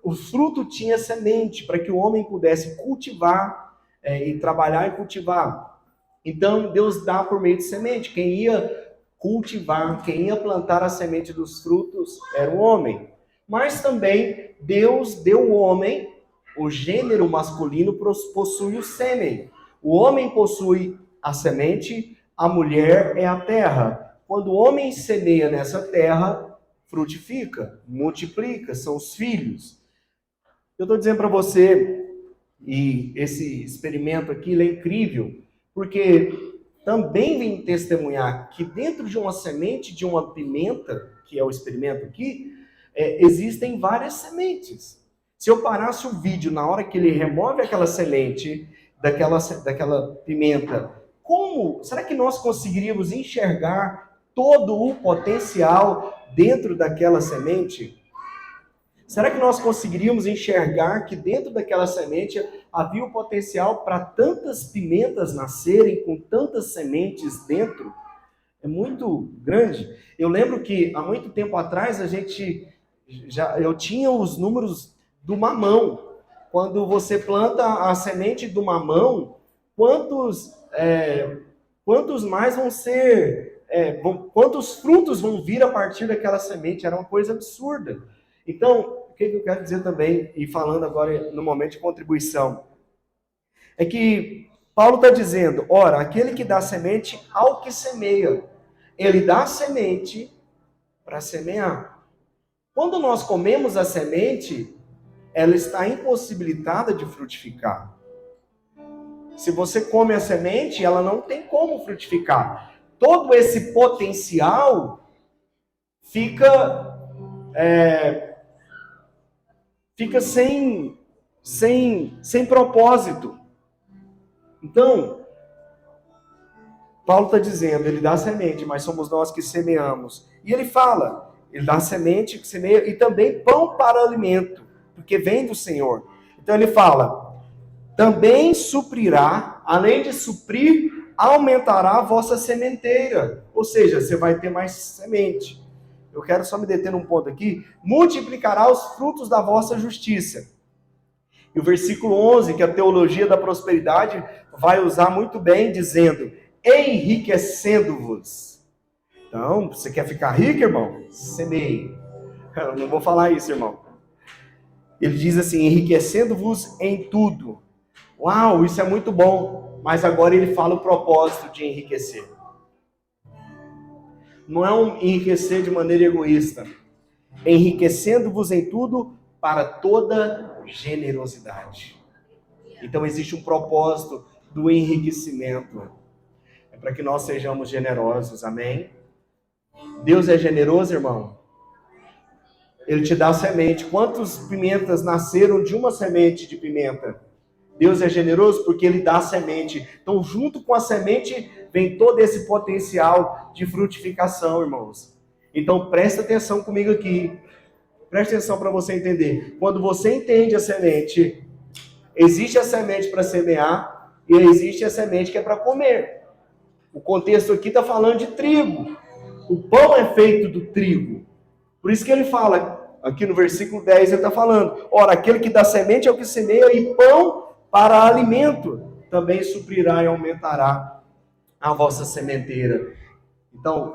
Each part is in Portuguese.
o fruto tinha semente, para que o homem pudesse cultivar e trabalhar e cultivar. Então, Deus dá por meio de semente. Quem ia cultivar, quem ia plantar a semente dos frutos era o homem. Mas também Deus deu ao homem, o gênero masculino possui o sêmen. O homem possui a semente, a mulher é a terra. Quando o homem semeia nessa terra, frutifica, multiplica, são os filhos. Eu estou dizendo para você, e esse experimento aqui ele é incrível, porque também vem testemunhar que dentro de uma semente de uma pimenta, que é o experimento aqui, existem várias sementes. Se eu parasse o vídeo na hora que ele remove aquela semente daquela pimenta, será que nós conseguiríamos enxergar todo o potencial dentro daquela semente? Será que nós conseguiríamos enxergar que dentro daquela semente havia o potencial para tantas pimentas nascerem com tantas sementes dentro? É muito grande. Eu lembro que há muito tempo atrás eu tinha os números do mamão. Quando você planta a semente do mamão, quantos mais vão ser, quantos frutos vão vir a partir daquela semente? Era uma coisa absurda. Então, o que eu quero dizer também, e falando agora no momento de contribuição, é que Paulo está dizendo, ora, aquele que dá semente ao que semeia, ele dá semente para semear. Quando nós comemos a semente, ela está impossibilitada de frutificar. Se você come a semente, ela não tem como frutificar. Todo esse potencial fica sem propósito. Então, Paulo está dizendo, ele dá semente, mas somos nós que semeamos. E ele fala, ele dá semente, que semeia, e também pão para alimento, porque vem do Senhor. Então ele fala, também suprirá, além de suprir, aumentará a vossa sementeira. Ou seja, você vai ter mais semente. Eu quero só me deter num ponto aqui. Multiplicará os frutos da vossa justiça. E o versículo 11, que a teologia da prosperidade vai usar muito bem, dizendo, enriquecendo-vos. Então, você quer ficar rico, irmão? Semeie. Eu não vou falar isso, irmão. Ele diz assim, enriquecendo-vos em tudo. Uau, isso é muito bom. Mas agora ele fala o propósito de enriquecer. Não é um enriquecer de maneira egoísta. Enriquecendo-vos em tudo para toda generosidade. Então existe um propósito do enriquecimento. É para que nós sejamos generosos, amém? Deus é generoso, irmão? Ele te dá semente. Quantas pimentas nasceram de uma semente de pimenta? Deus é generoso porque ele dá semente. Então, junto com a semente, vem todo esse potencial de frutificação, irmãos. Então, presta atenção comigo aqui. Presta atenção para você entender. Quando você entende a semente, existe a semente para semear e existe a semente que é para comer. O contexto aqui está falando de trigo. O pão é feito do trigo. Por isso que ele fala, aqui no versículo 10, ele está falando, ora, aquele que dá semente é o que semeia e pão para alimento também suprirá e aumentará a vossa sementeira. Então,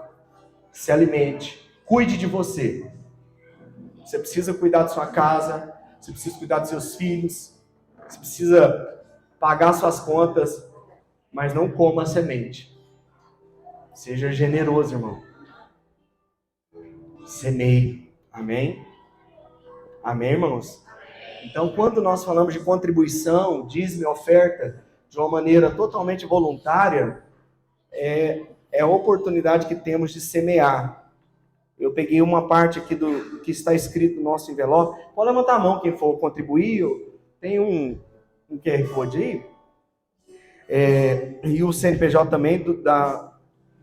se alimente, cuide de você. Você precisa cuidar da sua casa, você precisa cuidar dos seus filhos, você precisa pagar suas contas, mas não coma a semente. Seja generoso, irmão. Semeie. Amém? Amém, irmãos? Então, quando nós falamos de contribuição, dízimo e oferta, de uma maneira totalmente voluntária, é a oportunidade que temos de semear. Eu peguei uma parte aqui do que está escrito no nosso envelope. Pode levantar a mão quem for contribuir. Tem um QR Code aí. E o CNPJ também da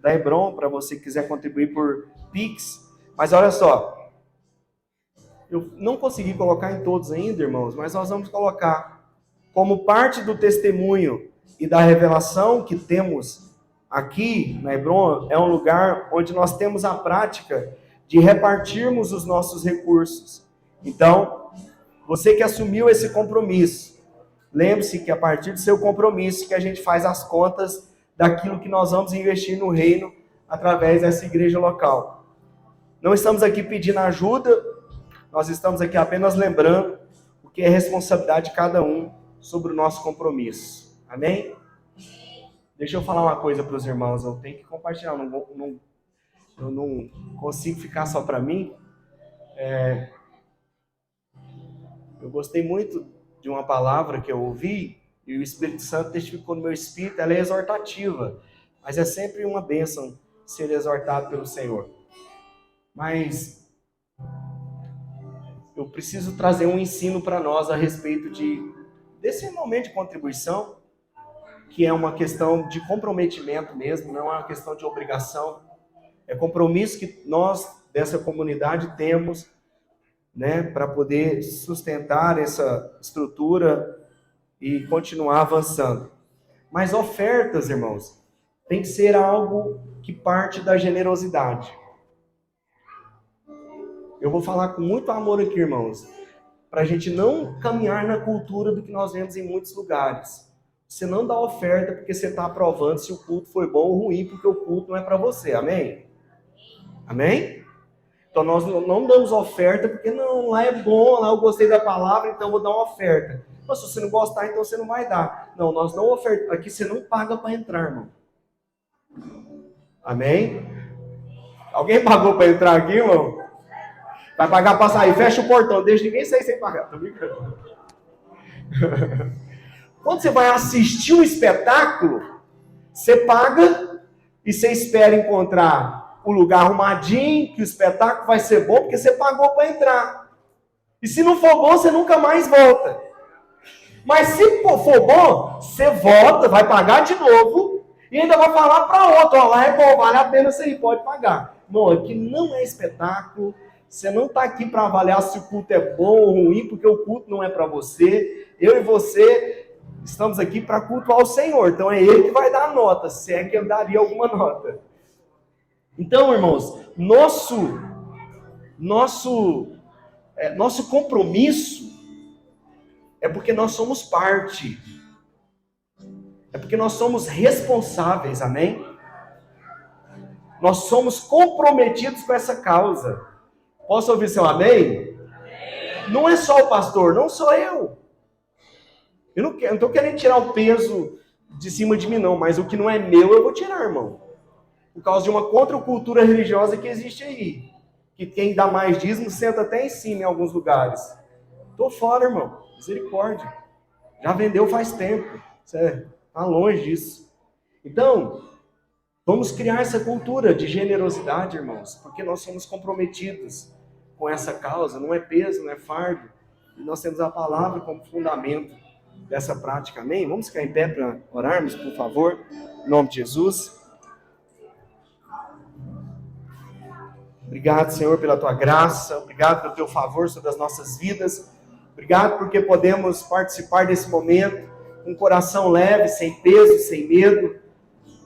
Hebron, para você que quiser contribuir por Pix. Mas olha só. Eu não consegui colocar em todos ainda, irmãos, mas nós vamos colocar como parte do testemunho e da revelação que temos aqui na Hebron, é um lugar onde nós temos a prática de repartirmos os nossos recursos. Então, Você que assumiu esse compromisso, lembre-se que a partir do seu compromisso que a gente faz as contas daquilo que nós vamos investir no reino através dessa igreja local. Não estamos aqui pedindo ajuda, nós estamos aqui apenas lembrando o que é responsabilidade de cada um sobre o nosso compromisso. Amém? Deixa eu falar uma coisa para os irmãos, eu tenho que compartilhar, eu não consigo ficar só para mim. Eu gostei muito de uma palavra que eu ouvi, e o Espírito Santo testificou no meu espírito, ela é exortativa, mas é sempre uma bênção ser exortado pelo Senhor. Mas eu preciso trazer um ensino para nós a respeito desse momento de contribuição, que é uma questão de comprometimento mesmo, não é uma questão de obrigação. É compromisso que nós, dessa comunidade, temos, né, para poder sustentar essa estrutura e continuar avançando. Mas ofertas, irmãos, tem que ser algo que parte da generosidade. Eu vou falar com muito amor aqui, irmãos, para a gente não caminhar na cultura do que nós vemos em muitos lugares. Você não dá oferta porque você está aprovando se o culto foi bom ou ruim, porque o culto não é para você, amém? Amém? Então nós não damos oferta porque não, lá é bom, lá eu gostei da palavra, então eu vou dar uma oferta. Mas se você não gostar, então você não vai dar. Não, nós não ofertamos, aqui você não paga para entrar, irmão. Amém? Alguém pagou para entrar aqui, irmão? Vai pagar para sair, fecha o portão, deixa ninguém sair sem pagar. Tô brincando. Quando você vai assistir um espetáculo, você paga e você espera encontrar o lugar arrumadinho, que o espetáculo vai ser bom, porque você pagou para entrar. E se não for bom, você nunca mais volta. Mas se for bom, você volta, vai pagar de novo e ainda vai falar para outro, ó, lá é bom, vale a pena você ir, pode pagar. Não, aqui não é espetáculo. Você não está aqui para avaliar se o culto é bom ou ruim, porque o culto não é para você. Eu e você estamos aqui para cultuar o Senhor. Então é Ele que vai dar a nota, se é que Ele daria alguma nota. Então, irmãos, nosso compromisso é porque nós somos parte. É porque nós somos responsáveis, amém? Nós somos comprometidos com essa causa. Posso ouvir seu amém? Amém. Não é só o pastor, não sou eu. Eu não estou querendo tirar o peso de cima de mim, não. Mas o que não é meu, eu vou tirar, irmão. Por causa de uma contracultura religiosa que existe aí. Que quem dá mais dízimo senta até em cima em alguns lugares. Estou fora, irmão. Misericórdia. Já vendeu faz tempo. Você está longe disso. Então, vamos criar essa cultura de generosidade, irmãos. Porque nós somos comprometidos com essa causa, não é peso, não é fardo. E nós temos a palavra como fundamento dessa prática, amém? Vamos ficar em pé para orarmos, por favor, em nome de Jesus. Obrigado, Senhor, pela Tua graça, obrigado pelo Teu favor sobre as nossas vidas, obrigado porque podemos participar desse momento com um coração leve, sem peso, sem medo.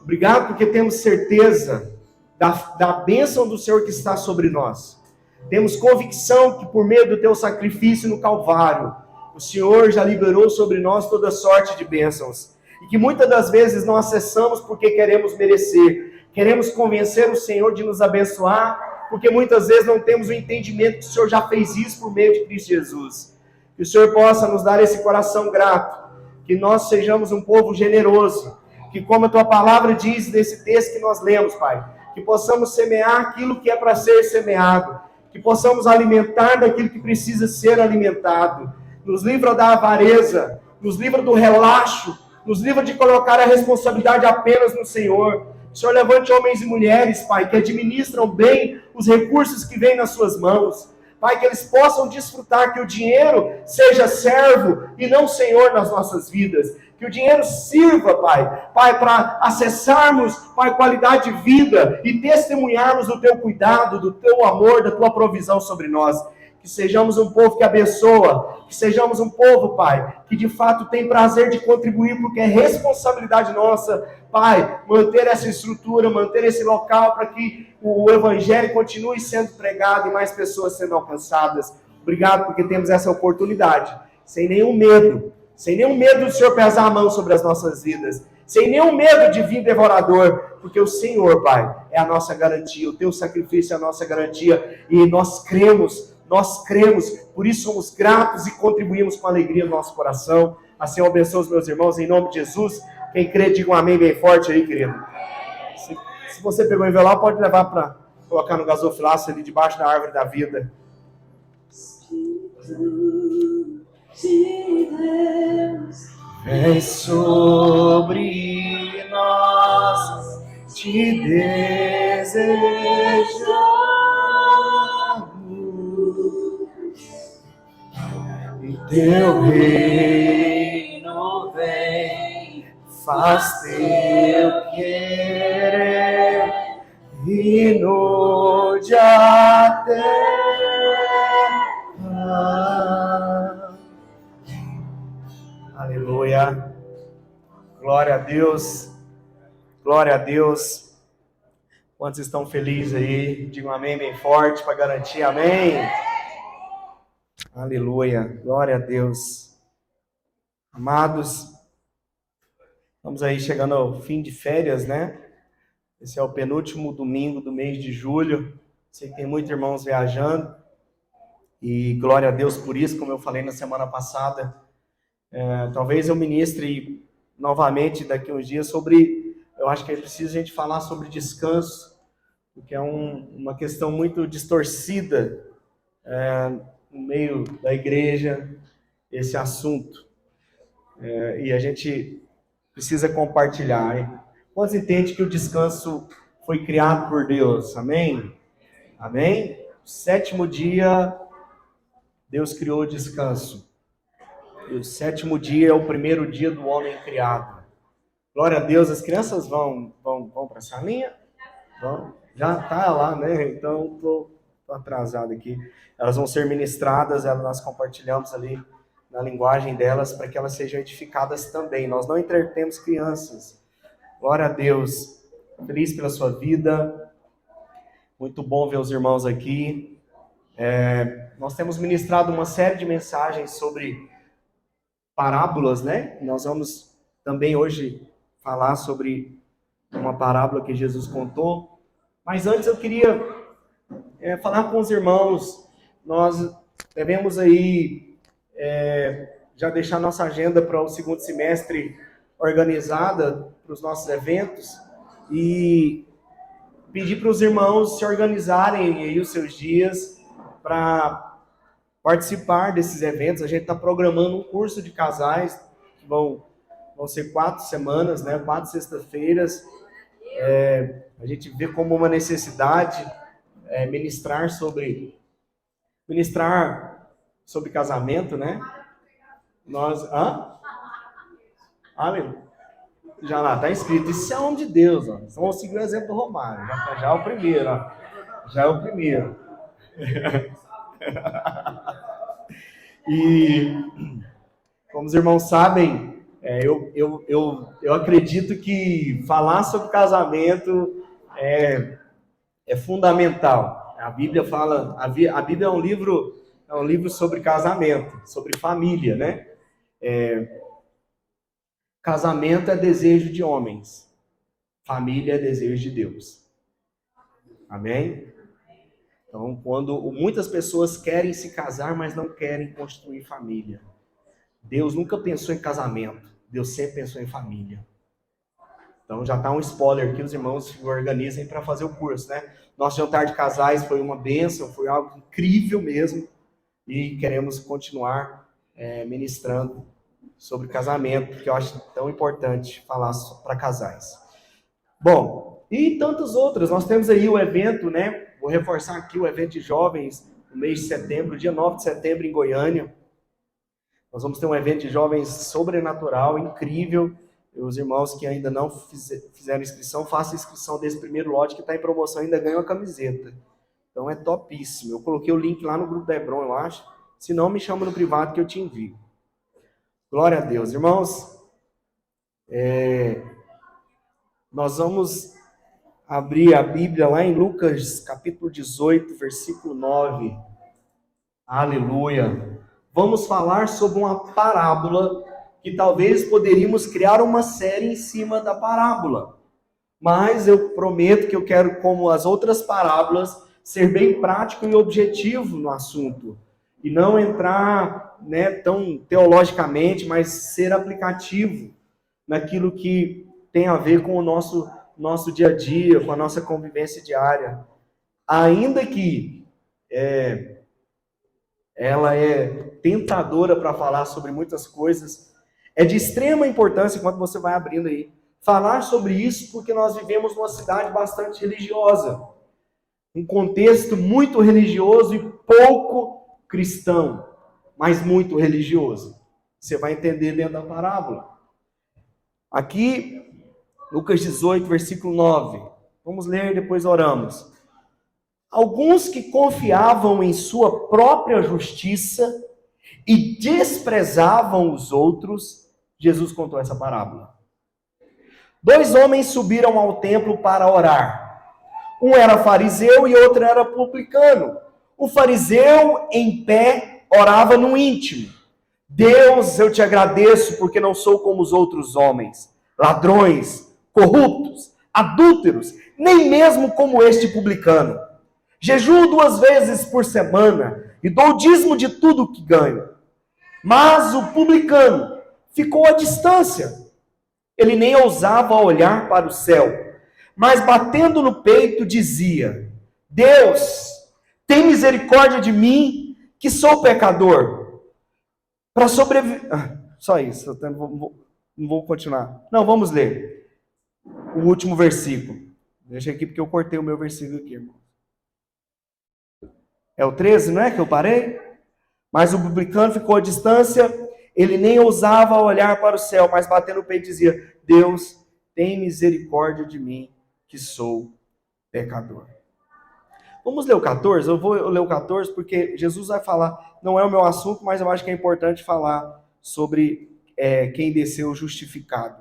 Obrigado porque temos certeza da bênção do Senhor que está sobre nós. Temos convicção que por meio do teu sacrifício no Calvário, o Senhor já liberou sobre nós toda sorte de bênçãos. E que muitas das vezes não acessamos porque queremos merecer. Queremos convencer o Senhor de nos abençoar, porque muitas vezes não temos o entendimento que o Senhor já fez isso por meio de Cristo Jesus. Que o Senhor possa nos dar esse coração grato. Que nós sejamos um povo generoso. Que como a tua palavra diz nesse texto que nós lemos, Pai, que possamos semear aquilo que é para ser semeado. Que possamos alimentar daquilo que precisa ser alimentado. Nos livra da avareza, nos livra do relaxo, nos livra de colocar a responsabilidade apenas no Senhor. O Senhor levante homens e mulheres, Pai, que administram bem os recursos que vêm nas suas mãos. Pai, que eles possam desfrutar que o dinheiro seja servo e não Senhor nas nossas vidas. Que o dinheiro sirva, Pai, para acessarmos, Pai, qualidade de vida e testemunharmos do Teu cuidado, do Teu amor, da Tua provisão sobre nós. Que sejamos um povo que abençoa, que sejamos um povo, Pai, que de fato tem prazer de contribuir, porque é responsabilidade nossa, Pai, manter essa estrutura, manter esse local para que o Evangelho continue sendo pregado e mais pessoas sendo alcançadas. Obrigado porque temos essa oportunidade, sem nenhum medo do Senhor pesar a mão sobre as nossas vidas, sem nenhum medo de vir devorador, porque o Senhor, Pai, é a nossa garantia, o teu sacrifício é a nossa garantia, e nós cremos, por isso somos gratos e contribuímos com alegria no nosso coração. Assim eu abençoo os meus irmãos, em nome de Jesus. Quem crê, diga um amém bem forte aí, querido. Se você pegou o envelope, pode levar para colocar no gasofilácio ali debaixo da árvore da vida. De Deus, vem sobre nós, te desejamos, e teu reino vem, faz teu querer, e inunde a terra. Aleluia. Glória a Deus. Glória a Deus. Quantos estão felizes aí? Digam amém bem forte para garantir amém. Aleluia. Glória a Deus. Amados, estamos aí chegando ao fim de férias, né? Esse é o penúltimo domingo do mês de julho. Sei que tem muitos irmãos viajando. E glória a Deus por isso, como eu falei na semana passada. Talvez eu ministre novamente daqui a uns dias sobre... Eu acho que é preciso a gente falar sobre descanso, porque é uma questão muito distorcida no meio da igreja, esse assunto. E a gente precisa compartilhar. Hein? Quantos entendem que o descanso foi criado por Deus? Amém? Amém? O sétimo dia, Deus criou o descanso. E o sétimo dia é o primeiro dia do homem criado. Glória a Deus, as crianças vão para a salinha? Vão? Já está lá, né? Então, estou atrasado aqui. Elas vão ser ministradas, nós compartilhamos ali na linguagem delas, para que elas sejam edificadas também. Nós não entretemos crianças. Glória a Deus. Feliz pela sua vida. Muito bom ver os irmãos aqui. Nós temos ministrado uma série de mensagens sobre parábolas, né? Nós vamos também hoje falar sobre uma parábola que Jesus contou. Mas antes eu queria falar com os irmãos. Nós devemos aí já deixar nossa agenda para o segundo semestre organizada para os nossos eventos e pedir para os irmãos se organizarem aí os seus dias para participar desses eventos. A gente está programando um curso de casais, que vão ser 4 semanas, né? 4 sextas-feiras. A gente vê como uma necessidade ministrar sobre casamento, né? Amigo, já lá, está escrito, isso é homem de Deus, ó. Então, vamos seguir o exemplo do Romário, já é o primeiro, ó. Já é o primeiro. E, como os irmãos sabem, eu acredito que falar sobre casamento é fundamental. A Bíblia fala, a Bíblia é um livro sobre casamento, sobre família, né? Casamento é desejo de homens, família é desejo de Deus. Amém? Então, quando muitas pessoas querem se casar, mas não querem construir família. Deus nunca pensou em casamento, Deus sempre pensou em família. Então já está um spoiler aqui, os irmãos se organizem para fazer o curso, né? Nosso jantar de casais foi uma bênção, foi algo incrível mesmo, e queremos continuar ministrando sobre casamento, porque eu acho tão importante falar para casais. Bom, e tantos outros, nós temos aí o evento, né? Vou reforçar aqui o evento de jovens no mês de setembro, dia 9 de setembro em Goiânia. Nós vamos ter um evento de jovens sobrenatural, incrível. E os irmãos que ainda não fizeram inscrição, façam inscrição desse primeiro lote que está em promoção, ainda ganham a camiseta. Então é topíssimo. Eu coloquei o link lá no grupo da Hebron, eu acho. Se não, me chama no privado que eu te envio. Glória a Deus. Irmãos, nós vamos abrir a Bíblia lá em Lucas, capítulo 18, versículo 9. Aleluia! Vamos falar sobre uma parábola que talvez poderíamos criar uma série em cima da parábola. Mas eu prometo que eu quero, como as outras parábolas, ser bem prático e objetivo no assunto. E não entrar, tão teologicamente, mas ser aplicativo naquilo que tem a ver com o nosso dia a dia, com a nossa convivência diária. Ainda que ela é tentadora para falar sobre muitas coisas, é de extrema importância, enquanto você vai abrindo aí, falar sobre isso, porque nós vivemos numa cidade bastante religiosa, um contexto muito religioso e pouco cristão, mas muito religioso. Você vai entender dentro da parábola. Aqui, Lucas 18, versículo 9. Vamos ler, depois oramos. Alguns que confiavam em sua própria justiça e desprezavam os outros, Jesus contou essa parábola. 2 homens subiram ao templo para orar. Um era fariseu e outro era publicano. O fariseu, em pé, orava no íntimo. Deus, eu te agradeço porque não sou como os outros homens, ladrões, corruptos, adúlteros, nem mesmo como este publicano. Jejuo 2 vezes por semana e dou o dízimo de tudo que ganho. Mas o publicano ficou à distância. Ele nem ousava olhar para o céu, mas batendo no peito dizia: Deus, tem misericórdia de mim, que sou pecador. Para sobreviver... só isso, eu não vou continuar. Não, vamos ler o último versículo. Deixa aqui porque eu cortei o meu versículo aqui, irmão. É o 13, não é que eu parei? Mas o publicano ficou à distância, ele nem ousava olhar para o céu, mas batendo no peito dizia: Deus, tem misericórdia de mim, que sou pecador. Vamos ler o 14? Eu vou ler o 14 porque Jesus vai falar, não é o meu assunto, mas eu acho que é importante falar sobre quem desceu justificado.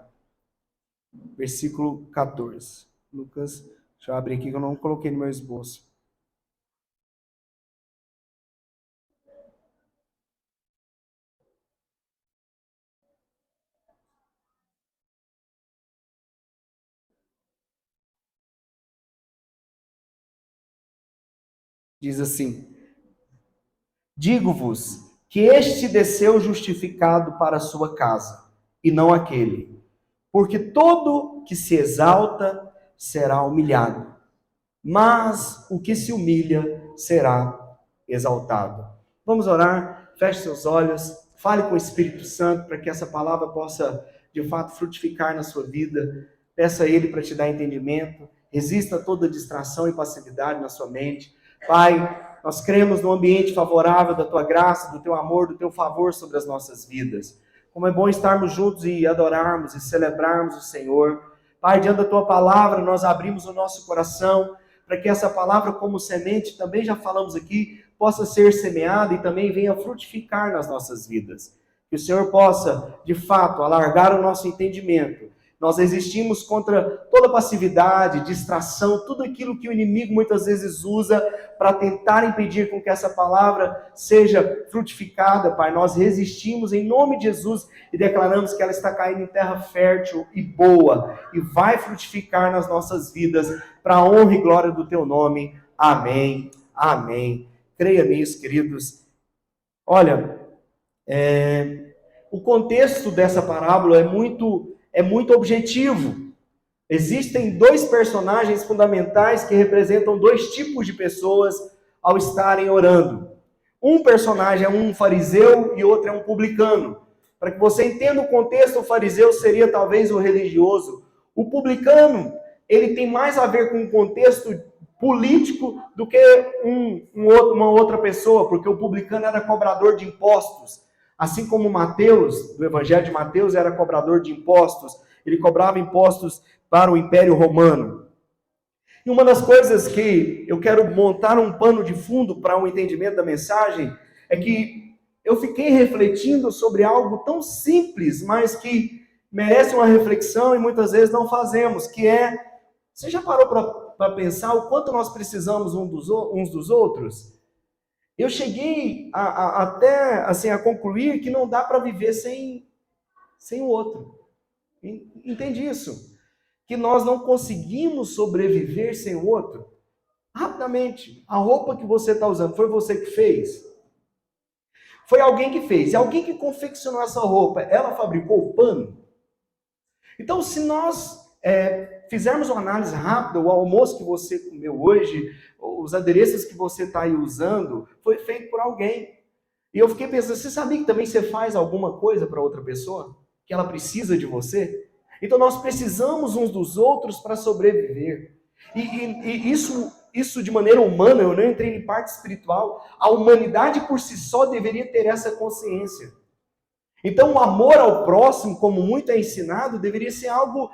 Versículo 14. Lucas, deixa eu abrir aqui que eu não coloquei no meu esboço. Diz assim: digo-vos que este desceu justificado para a sua casa, e não aquele. Porque todo que se exalta será humilhado, mas o que se humilha será exaltado. Vamos orar, feche seus olhos, fale com o Espírito Santo para que essa palavra possa, de fato, frutificar na sua vida. Peça a Ele para te dar entendimento, resista a toda distração e passividade na sua mente. Pai, nós cremos no ambiente favorável da Tua graça, do Teu amor, do Teu favor sobre as nossas vidas. Como é bom estarmos juntos e adorarmos e celebrarmos o Senhor. Pai, diante da Tua palavra, nós abrimos o nosso coração para que essa palavra, como semente, também já falamos aqui, possa ser semeada e também venha frutificar nas nossas vidas. Que o Senhor possa, de fato, alargar o nosso entendimento. Nós resistimos contra toda passividade, distração, tudo aquilo que o inimigo muitas vezes usa para tentar impedir com que essa palavra seja frutificada, Pai. Nós resistimos em nome de Jesus e declaramos que ela está caindo em terra fértil e boa e vai frutificar nas nossas vidas para a honra e glória do Teu nome. Amém. Amém. Creia nisso, queridos. Olha, o contexto dessa parábola é muito objetivo. Existem 2 personagens fundamentais que representam 2 tipos de pessoas ao estarem orando. Um personagem é um fariseu e outro é um publicano. Para que você entenda o contexto, o fariseu seria talvez o religioso. O publicano, ele tem mais a ver com um contexto político do que uma outra pessoa, porque o publicano era cobrador de impostos. Assim como Mateus, do Evangelho de Mateus, era cobrador de impostos, ele cobrava impostos para o Império Romano. E uma das coisas que eu quero montar um pano de fundo para um entendimento da mensagem é que eu fiquei refletindo sobre algo tão simples, mas que merece uma reflexão e muitas vezes não fazemos, que é, você já parou para pensar o quanto nós precisamos uns dos outros? Eu cheguei até assim, a concluir que não dá para viver sem o outro. Entende isso? Que nós não conseguimos sobreviver sem o outro. Rapidamente, a roupa que você está usando, foi você que fez? Foi alguém que fez. E alguém que confeccionou essa roupa, ela fabricou o pano? Então, se nós fizermos uma análise rápida, o almoço que você comeu hoje, os adereços que você está aí usando, foi feito por alguém. E eu fiquei pensando, você sabia que também você faz alguma coisa para outra pessoa? Que ela precisa de você? Então nós precisamos uns dos outros para sobreviver. E isso de maneira humana, eu não entrei em parte espiritual, a humanidade por si só deveria ter essa consciência. Então o amor ao próximo, como muito é ensinado, deveria ser algo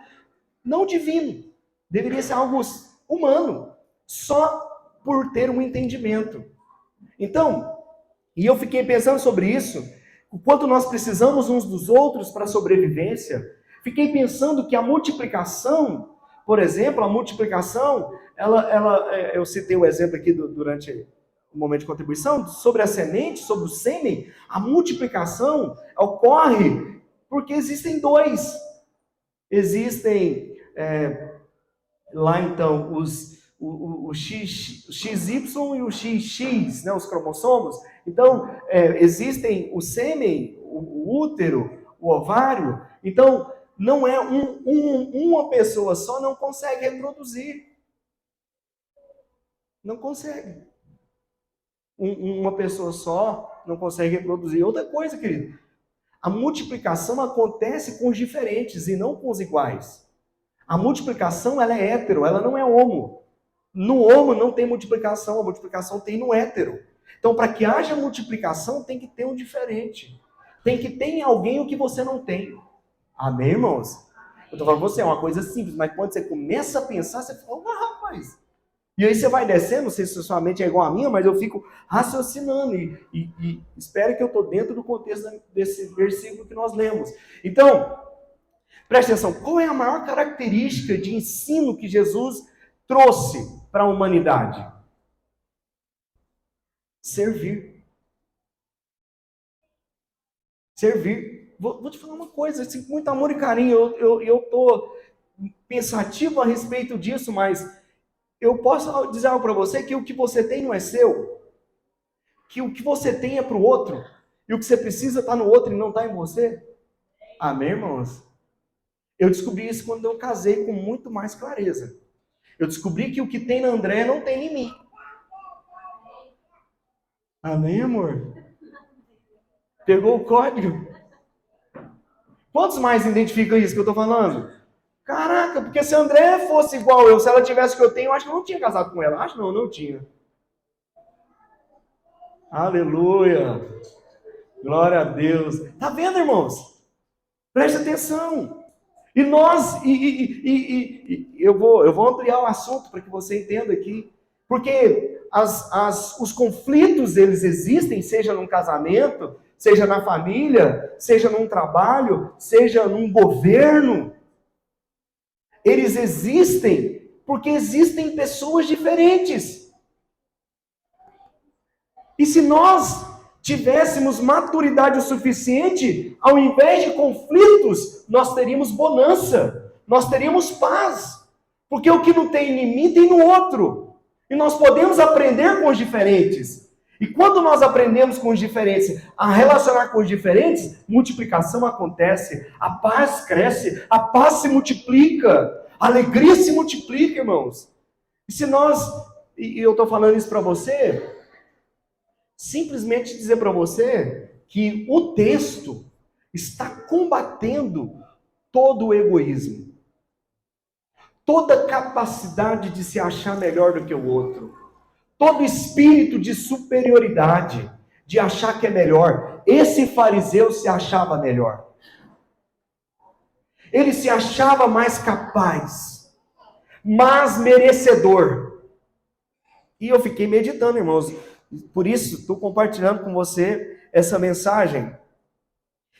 não divino, deveria ser algo humano, só por ter um entendimento. Então, e eu fiquei pensando sobre isso, o quanto nós precisamos uns dos outros para a sobrevivência. Fiquei pensando que a multiplicação, por exemplo, a multiplicação, eu citei o exemplo aqui durante o momento de contribuição, sobre a semente, sobre o sêmen, a multiplicação ocorre porque existem dois. Existem lá então o XY e o XX, né, os cromossomos. Então, existem o sêmen, o útero, o ovário. Então, não é uma pessoa só não consegue reproduzir. Não consegue. Uma pessoa só não consegue reproduzir. Outra coisa, querido, a multiplicação acontece com os diferentes e não com os iguais. A multiplicação, ela é hétero, ela não é homo. No homo não tem multiplicação, a multiplicação tem no hétero. Então, para que haja multiplicação, tem que ter um diferente. Tem que ter em alguém o que você não tem. Amém, irmãos? Eu estou falando, você é uma coisa simples, mas quando você começa a pensar, você fala, rapaz. E aí você vai descendo, não sei se sua mente é igual a minha, mas eu fico raciocinando e espero que eu estou dentro do contexto desse versículo que nós lemos. Então, preste atenção, qual é a maior característica de ensino que Jesus trouxe para a humanidade? Servir. Servir. Vou te falar uma coisa, assim, com muito amor e carinho, eu estou pensativo a respeito disso, mas eu posso dizer algo para você, que o que você tem não é seu, que o que você tem é para o outro, e o que você precisa está no outro e não está em você. Amém, irmãos? Eu descobri isso quando eu casei com muito mais clareza. Eu descobri que o que tem na André não tem em mim. Amém, amor? Pegou o código? Quantos mais identificam isso que eu estou falando? Caraca, porque se a André fosse igual eu, se ela tivesse o que eu tenho, eu acho que eu não tinha casado com ela. Acho não, não tinha. Aleluia. Glória a Deus. Tá vendo, irmãos? Preste atenção. E nós, eu vou ampliar o assunto para que você entenda aqui. Porque os conflitos, eles existem, seja num casamento, seja na família, seja num trabalho, seja num governo. Eles existem porque existem pessoas diferentes. E se nós tivéssemos maturidade o suficiente, ao invés de conflitos, nós teríamos bonança, nós teríamos paz. Porque o que não tem em mim, tem no outro. E nós podemos aprender com os diferentes. E quando nós aprendemos com os diferentes a relacionar com os diferentes, multiplicação acontece, a paz cresce, a paz se multiplica, a alegria se multiplica, irmãos. E se nós, e eu estou falando isso para você, simplesmente dizer para você que o texto está combatendo todo o egoísmo, toda capacidade de se achar melhor do que o outro, todo espírito de superioridade, de achar que é melhor. Esse fariseu se achava melhor. Ele se achava mais capaz, mais merecedor. E eu fiquei meditando, irmãos. Por isso, estou compartilhando com você essa mensagem.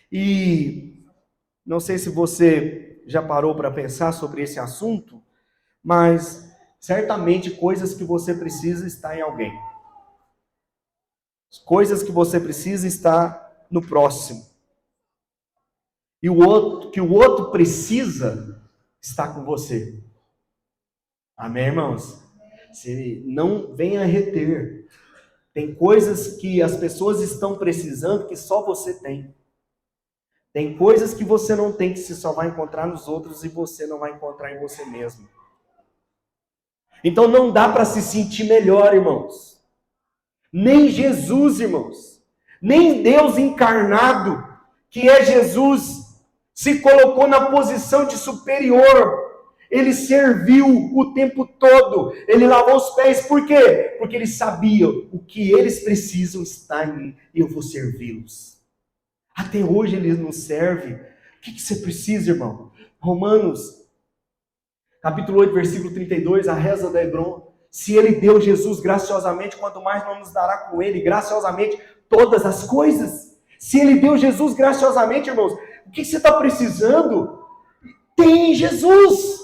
E não sei se você já parou para pensar sobre esse assunto, mas certamente coisas que você precisa está em alguém. Coisas que você precisa está no próximo. E o outro, que o outro precisa, está com você. Amém, irmãos? Se não venha reter. Tem coisas que as pessoas estão precisando que só você tem. Tem coisas que você não tem que você só vai encontrar nos outros e você não vai encontrar em você mesmo. Então não dá para se sentir melhor, irmãos. Nem Jesus, irmãos. Nem Deus encarnado, que é Jesus, se colocou na posição de superior. Ele serviu o tempo todo. Ele lavou os pés. Por quê? Porque ele sabia o que eles precisam está em mim e eu vou servi-los. Até hoje ele nos serve. O que você precisa, irmão? Romanos, capítulo 8, versículo 32, a reza da Hebron. Se ele deu Jesus graciosamente, quanto mais não nos dará com ele, graciosamente, todas as coisas. Se ele deu Jesus graciosamente, irmãos, o que você está precisando? Tem Jesus.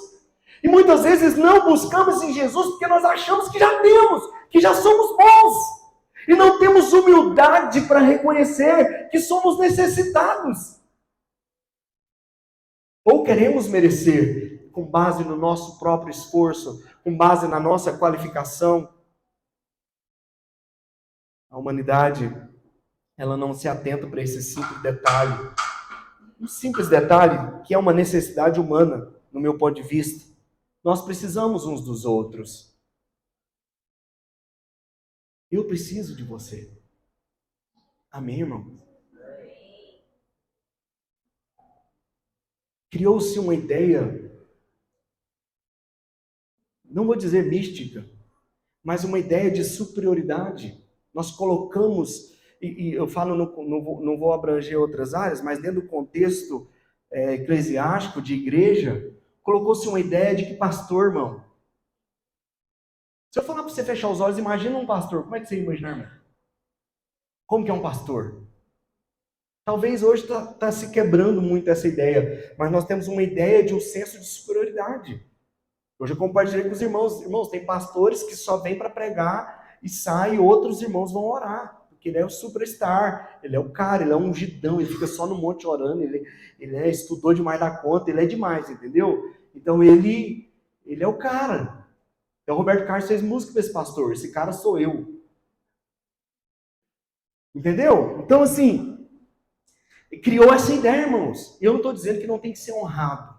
E muitas vezes não buscamos em Jesus porque nós achamos que já temos, que já somos bons. E não temos humildade para reconhecer que somos necessitados. Ou queremos merecer com base no nosso próprio esforço, com base na nossa qualificação. A humanidade, ela não se atenta para esse simples detalhe. Um simples detalhe que é uma necessidade humana, no meu ponto de vista. Nós precisamos uns dos outros. Eu preciso de você. Amém, irmão? Criou-se uma ideia, não vou dizer mística, mas uma ideia de superioridade. Nós colocamos, e eu falo, não vou abranger outras áreas, mas dentro do contexto eclesiástico, de igreja, colocou-se uma ideia de que pastor, irmão, se eu falar para você fechar os olhos, imagina um pastor, como é que você imagina, irmão? Como que é um pastor? Talvez hoje está se quebrando muito essa ideia, mas nós temos uma ideia de um senso de superioridade. Hoje eu compartilhei com os irmãos. Irmãos, tem pastores que só vêm para pregar e saem, outros irmãos vão orar. Porque ele é o superstar, ele é o cara, ele é um ungidão, ele fica só no monte orando, ele estudou demais da conta, ele é demais, entendeu? Então ele é o cara. Então o Roberto Carlos fez música para esse pastor, esse cara sou eu. Entendeu? Então assim, criou essa ideia, irmãos. E eu não estou dizendo que não tem que ser honrado.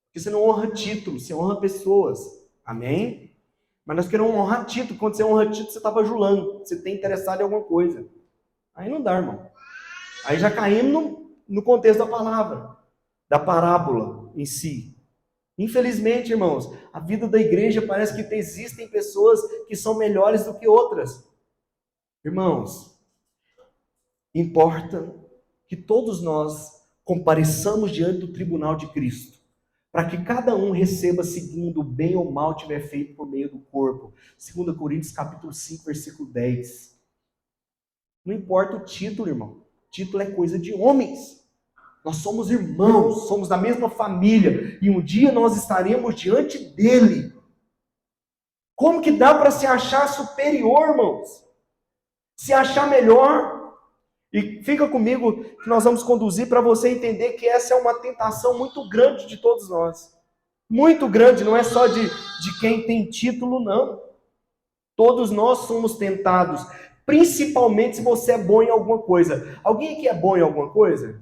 Porque você não honra título, você honra pessoas. Amém? Mas nós queremos honrar título. Quando você honra título, você está bajulando. Você está interessado em alguma coisa. Aí não dá, irmão. Aí já caímos no contexto da palavra, da parábola em si. Infelizmente, irmãos, a vida da igreja parece que existem pessoas que são melhores do que outras. Irmãos, importa que todos nós compareçamos diante do tribunal de Cristo, para que cada um receba segundo o bem ou mal tiver feito por meio do corpo. 2 Coríntios capítulo 5, versículo 10. Não importa o título, irmão. O título é coisa de homens. Nós somos irmãos, somos da mesma família, e um dia nós estaremos diante dele. Como que dá para se achar superior, irmãos? Se achar melhor? E fica comigo que nós vamos conduzir para você entender que essa é uma tentação muito grande de todos nós. Muito grande, não é só de quem tem título, não. Todos nós somos tentados, principalmente se você é bom em alguma coisa. Alguém aqui é bom em alguma coisa?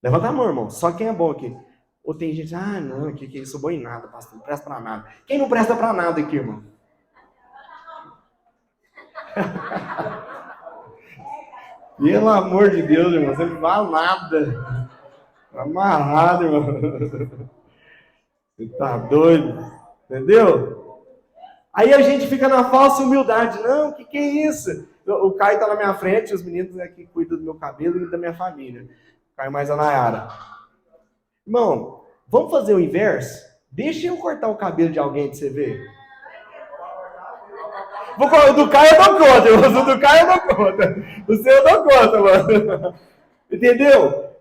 Levanta a mão, irmão. Só quem é bom aqui. Ou tem gente, não, que eu sou bom em nada, pastor, não presta para nada. Quem não presta para nada aqui, irmão? Pelo amor de Deus, irmão, você não fala nada. Tá amarrado, irmão. Você tá doido, entendeu? Aí a gente fica na falsa humildade. Não, que é isso? O Caio tá na minha frente, os meninos que cuidam do meu cabelo e da minha família. O Caio mais a Nayara. Irmão, vamos fazer o inverso? Deixa eu cortar o cabelo de alguém pra você ver. O do Caio eu dou conta, o do Caio eu dou conta. O seu eu dou conta, mano. Entendeu?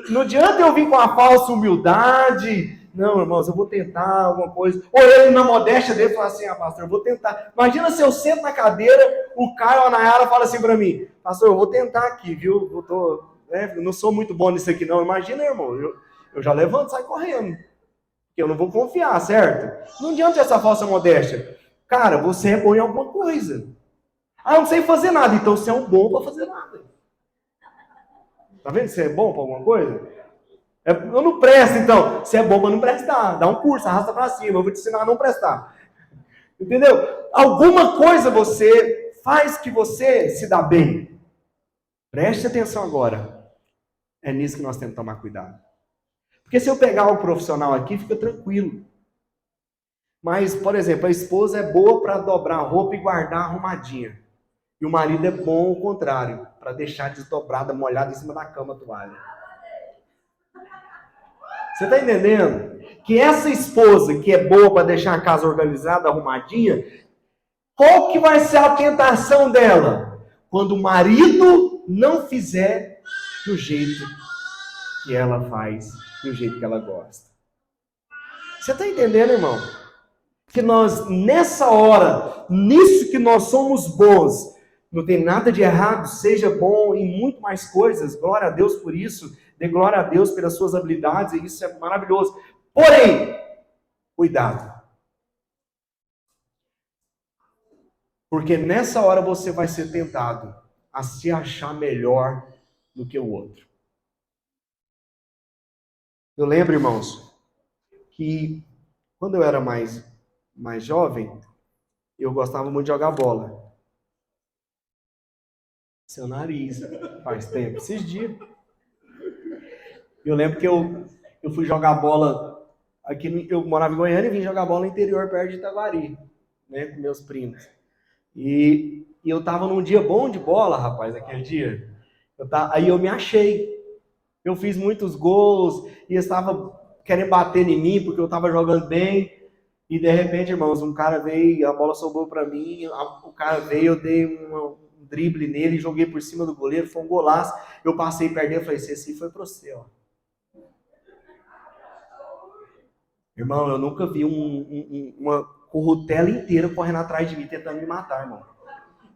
Não adianta eu vir com a falsa humildade não, irmãos, eu vou tentar alguma coisa. Ou ele, na modéstia dele, fala assim, pastor, eu vou tentar. Imagina se eu sento na cadeira, o Caio ou a Nayara fala assim para mim, pastor, eu vou tentar aqui, viu? Eu não sou muito bom nisso aqui, não. Imagina, irmão, eu já levanto e saio correndo. Porque eu não vou confiar, certo? Não adianta essa falsa modéstia. Cara, você é bom em alguma coisa. Eu não sei fazer nada, então você é um bom para fazer nada. Tá vendo que você é bom para alguma coisa? Eu não presto, então. Você é bom para não prestar. Dá um curso, arrasta para cima. Eu vou te ensinar a não prestar. Entendeu? Alguma coisa você faz que você se dá bem. Preste atenção agora. É nisso que nós temos que tomar cuidado. Porque se eu pegar um profissional aqui, fica tranquilo. Mas, por exemplo, a esposa é boa para dobrar a roupa e guardar arrumadinha. E o marido é bom ao contrário, para deixar desdobrada, molhada em cima da cama a toalha. Você está entendendo? Que essa esposa que é boa para deixar a casa organizada, arrumadinha, qual que vai ser a tentação dela? Quando o marido não fizer do jeito que ela faz, do jeito que ela gosta. Você está entendendo, irmão? Que nós, nessa hora, nisso que nós somos bons, não tem nada de errado, seja bom em muito mais coisas, glória a Deus por isso, dê glória a Deus pelas suas habilidades, e isso é maravilhoso. Porém, cuidado. Porque nessa hora você vai ser tentado a se achar melhor do que o outro. Eu lembro, irmãos, que quando eu era mais jovem, eu gostava muito de jogar bola. Seu nariz, faz tempo, esses dias. Eu lembro que eu fui jogar bola aqui, eu morava em Goiânia e vim jogar bola no interior, perto de Itaguari, né, com meus primos. E eu tava num dia bom de bola, rapaz, aquele dia. Aí eu me achei. Eu fiz muitos gols e eles estavam querendo bater em mim porque eu tava jogando bem. E de repente, irmãos, um cara veio, a bola sobrou para mim, o cara veio, eu dei um drible nele, joguei por cima do goleiro, foi um golaço. Eu passei perto dele e falei, esse assim foi para você, ó. Irmão, eu nunca vi uma corrutela inteira correndo atrás de mim, tentando me matar, irmão.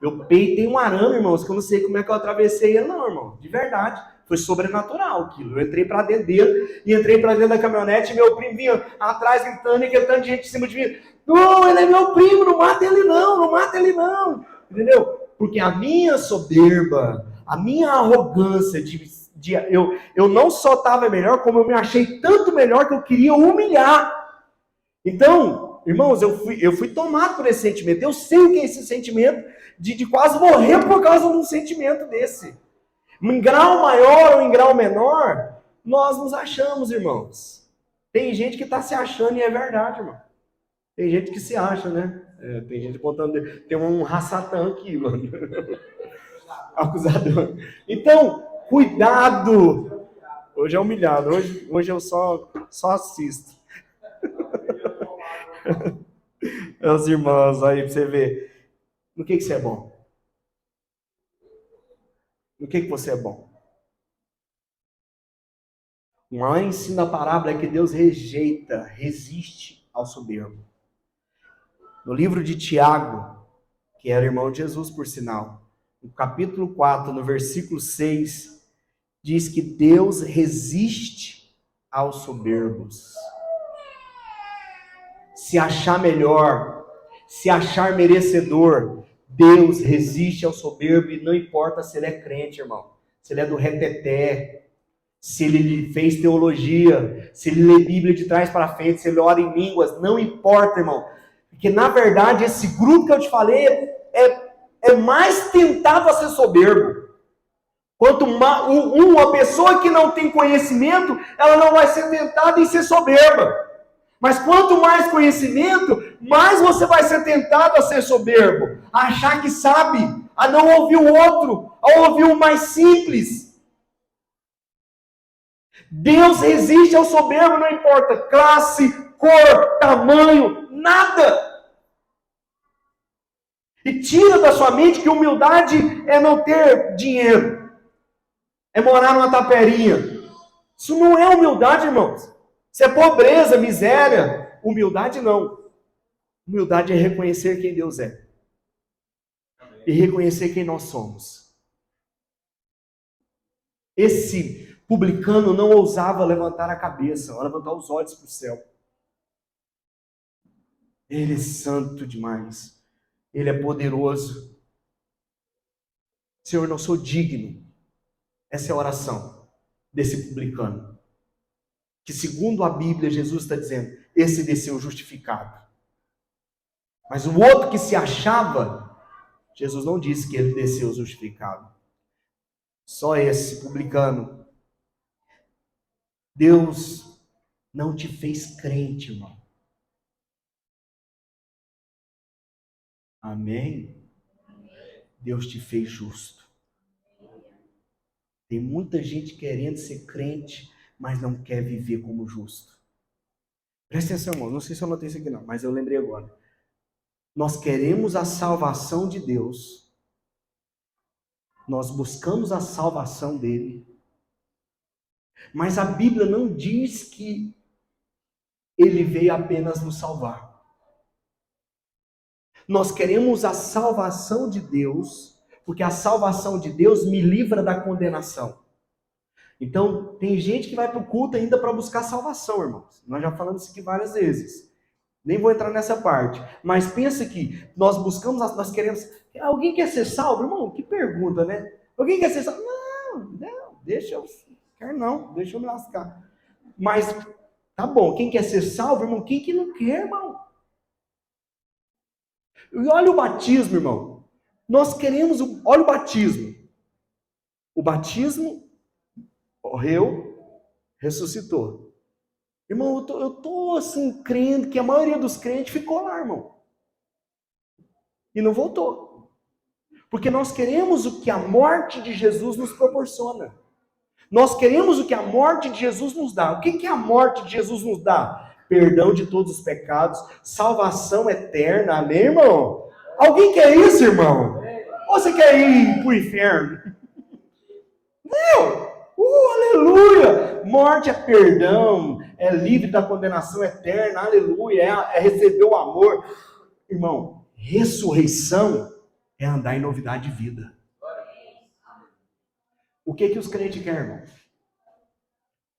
Eu peitei um arame, irmãos, que eu não sei como é que eu atravessei ele, não, irmão. De verdade. Foi sobrenatural aquilo. Eu entrei pra dentro dele, e entrei pra dentro da caminhonete, e meu primo vinha atrás gritando, e aquele tanto de gente em cima de mim. Não, ele é meu primo, não mata ele não, não mata ele não. Entendeu? Porque a minha soberba, a minha arrogância eu não só estava melhor, como eu me achei tanto melhor que eu queria humilhar. Então, irmãos, eu fui tomado por esse sentimento. Eu sei o que é esse sentimento de quase morrer por causa de um sentimento desse. Em grau maior ou em grau menor, nós nos achamos, irmãos. Tem gente que está se achando e é verdade, irmão. Tem gente que se acha, né? Tem gente botando... Tem um raçatã aqui, mano. Acusador. Então, cuidado. Hoje é humilhado. Hoje eu só assisto. Os irmãos aí, pra você ver. No que você é bom? No que você é bom? O maior ensino da parábola é que Deus resiste ao soberbo. No livro de Tiago, que era irmão de Jesus, por sinal, no capítulo 4, no versículo 6, diz que Deus resiste aos soberbos. Se achar melhor, se achar merecedor, Deus resiste ao soberbo e não importa se ele é crente, irmão. Se ele é do reteté, se ele fez teologia, se ele lê Bíblia de trás para frente, se ele ora em línguas, não importa, irmão. Porque, na verdade, esse grupo que eu te falei é mais tentado a ser soberbo. Quanto uma pessoa que não tem conhecimento, ela não vai ser tentada em ser soberba. Mas quanto mais conhecimento, mais você vai ser tentado a ser soberbo, a achar que sabe, a não ouvir o outro, a ouvir o mais simples. Deus resiste ao soberbo, não importa classe, cor, tamanho, nada. E tira da sua mente que humildade é não ter dinheiro, é morar numa taperinha. Isso não é humildade, irmãos. Se é pobreza, miséria, humildade não. Humildade é reconhecer quem Deus é. E reconhecer quem nós somos. Esse publicano não ousava levantar a cabeça, ou levantar os olhos para o céu. Ele é santo demais. Ele é poderoso. Senhor, não sou digno. Essa é a oração desse publicano. Que segundo a Bíblia, Jesus está dizendo, esse desceu justificado. Mas o outro que se achava, Jesus não disse que ele desceu justificado. Só esse publicano. Deus não te fez crente, irmão. Amém? Deus te fez justo. Tem muita gente querendo ser crente, mas não quer viver como justo. Presta atenção, irmão. Não sei se eu notei isso aqui não, mas eu lembrei agora. Nós queremos a salvação de Deus. Nós buscamos a salvação dele. Mas a Bíblia não diz que ele veio apenas nos salvar. Nós queremos a salvação de Deus, porque a salvação de Deus me livra da condenação. Então, tem gente que vai para o culto ainda para buscar salvação, irmãos. Nós já falamos isso aqui várias vezes. Nem vou entrar nessa parte. Mas pensa que nós buscamos, nós queremos... Alguém quer ser salvo? Irmão, que pergunta, né? Alguém quer ser salvo? Não, deixa eu... Quero não, deixa eu me lascar. Mas, tá bom, quem quer ser salvo, irmão? Quem que não quer, irmão? E olha o batismo, irmão. Nós queremos... Olha o batismo. O batismo morreu, ressuscitou. Irmão, eu tô assim, crendo que a maioria dos crentes ficou lá, irmão. E não voltou. Porque nós queremos o que a morte de Jesus nos proporciona. Nós queremos o que a morte de Jesus nos dá. O que a morte de Jesus nos dá? Perdão de todos os pecados, salvação eterna. Amém, irmão? Alguém quer isso, irmão? Ou você quer ir pro inferno? Não! Aleluia! Morte é perdão, é livre da condenação eterna, aleluia, é receber o amor. Irmão, ressurreição é andar em novidade de vida. O que os crentes querem, irmão?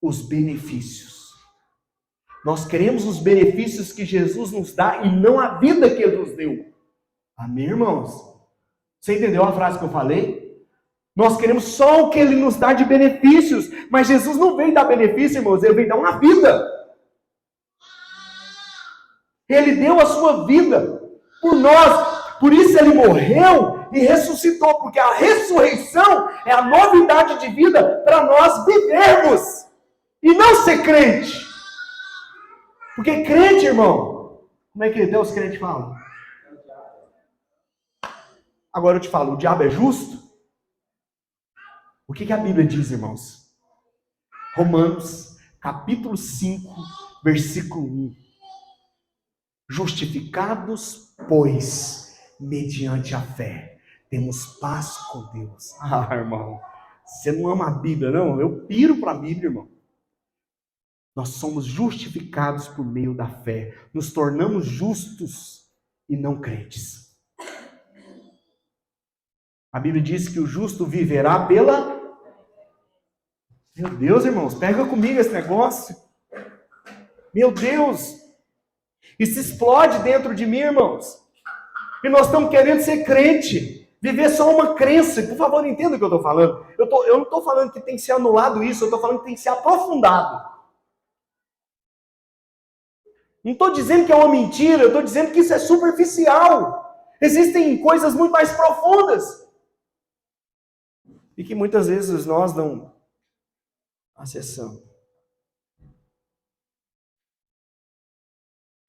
Os benefícios. Nós queremos os benefícios que Jesus nos dá e não a vida que Ele nos deu. Amém, irmãos? Você entendeu a frase que eu falei? Nós queremos só o que Ele nos dá de benefícios. Mas Jesus não veio dar benefício, irmãos. Ele veio dar uma vida. Ele deu a sua vida por nós. Por isso Ele morreu e ressuscitou. Porque a ressurreição é a novidade de vida para nós vivermos. E não ser crente. Porque crente, irmão, como é que Deus crente fala? Agora eu te falo, o diabo é justo? O que a Bíblia diz, irmãos? Romanos, capítulo 5, versículo 1. Justificados, pois, mediante a fé, temos paz com Deus. Ah, irmão, você não ama a Bíblia, não? Eu piro para a Bíblia, irmão. Nós somos justificados por meio da fé. Nos tornamos justos e não crentes. A Bíblia diz que o justo viverá pela... Meu Deus, irmãos, pega comigo esse negócio. Meu Deus. Isso explode dentro de mim, irmãos. E nós estamos querendo ser crente. Viver só uma crença. Por favor, entenda o que eu estou falando. Eu não estou falando que tem que ser anulado isso. Eu estou falando que tem que ser aprofundado. Não estou dizendo que é uma mentira. Eu estou dizendo que isso é superficial. Existem coisas muito mais profundas. E que muitas vezes nós não acessamos.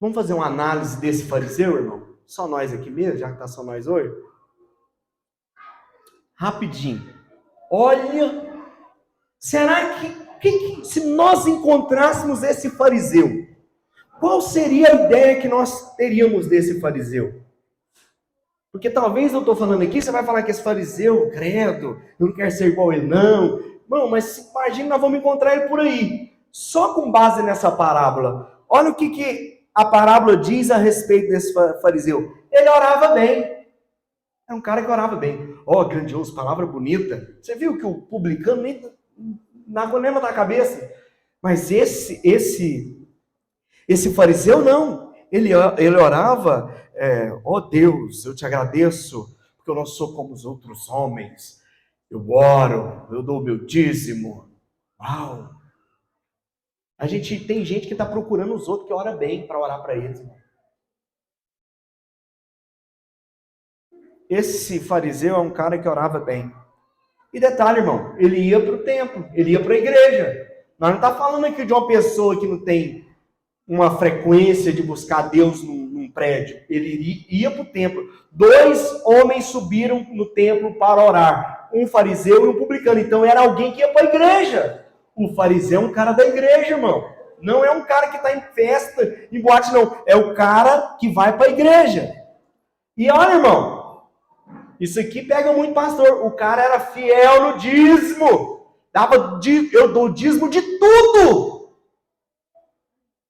Vamos fazer uma análise desse fariseu, irmão? Só nós aqui mesmo, já que está só nós hoje? Rapidinho. Olha, será que se nós encontrássemos esse fariseu, qual seria a ideia que nós teríamos desse fariseu? Porque talvez eu estou falando aqui, você vai falar que esse fariseu, credo, eu não quero ser igual ele, não. Bom, mas imagina, nós vamos encontrar ele por aí. só com base nessa parábola. Olha o que a parábola diz a respeito desse fariseu. Ele orava bem. É um cara que orava bem. Ó, grandioso, palavra bonita. Você viu que o publicano nem lembra da cabeça. Mas esse fariseu não. Ele orava, ó Deus, eu te agradeço, porque eu não sou como os outros homens. Eu oro, eu dou o meu dízimo. Uau! Tem gente que está procurando os outros que ora bem para orar para eles. Esse fariseu é um cara que orava bem. E detalhe, irmão, ele ia para o templo, ele ia para a igreja. Nós não estamos falando aqui de uma pessoa que não tem uma frequência de buscar Deus num prédio. Ele ia para o templo. 2 homens subiram no templo para orar. Um fariseu e um publicano. Então era alguém que ia para a igreja. O fariseu é um cara da igreja, irmão. Não é um cara que está em festa, em boate, não. É o cara que vai para a igreja. E olha, irmão, isso aqui pega muito pastor. O cara era fiel no dízimo. Eu dou dízimo de tudo.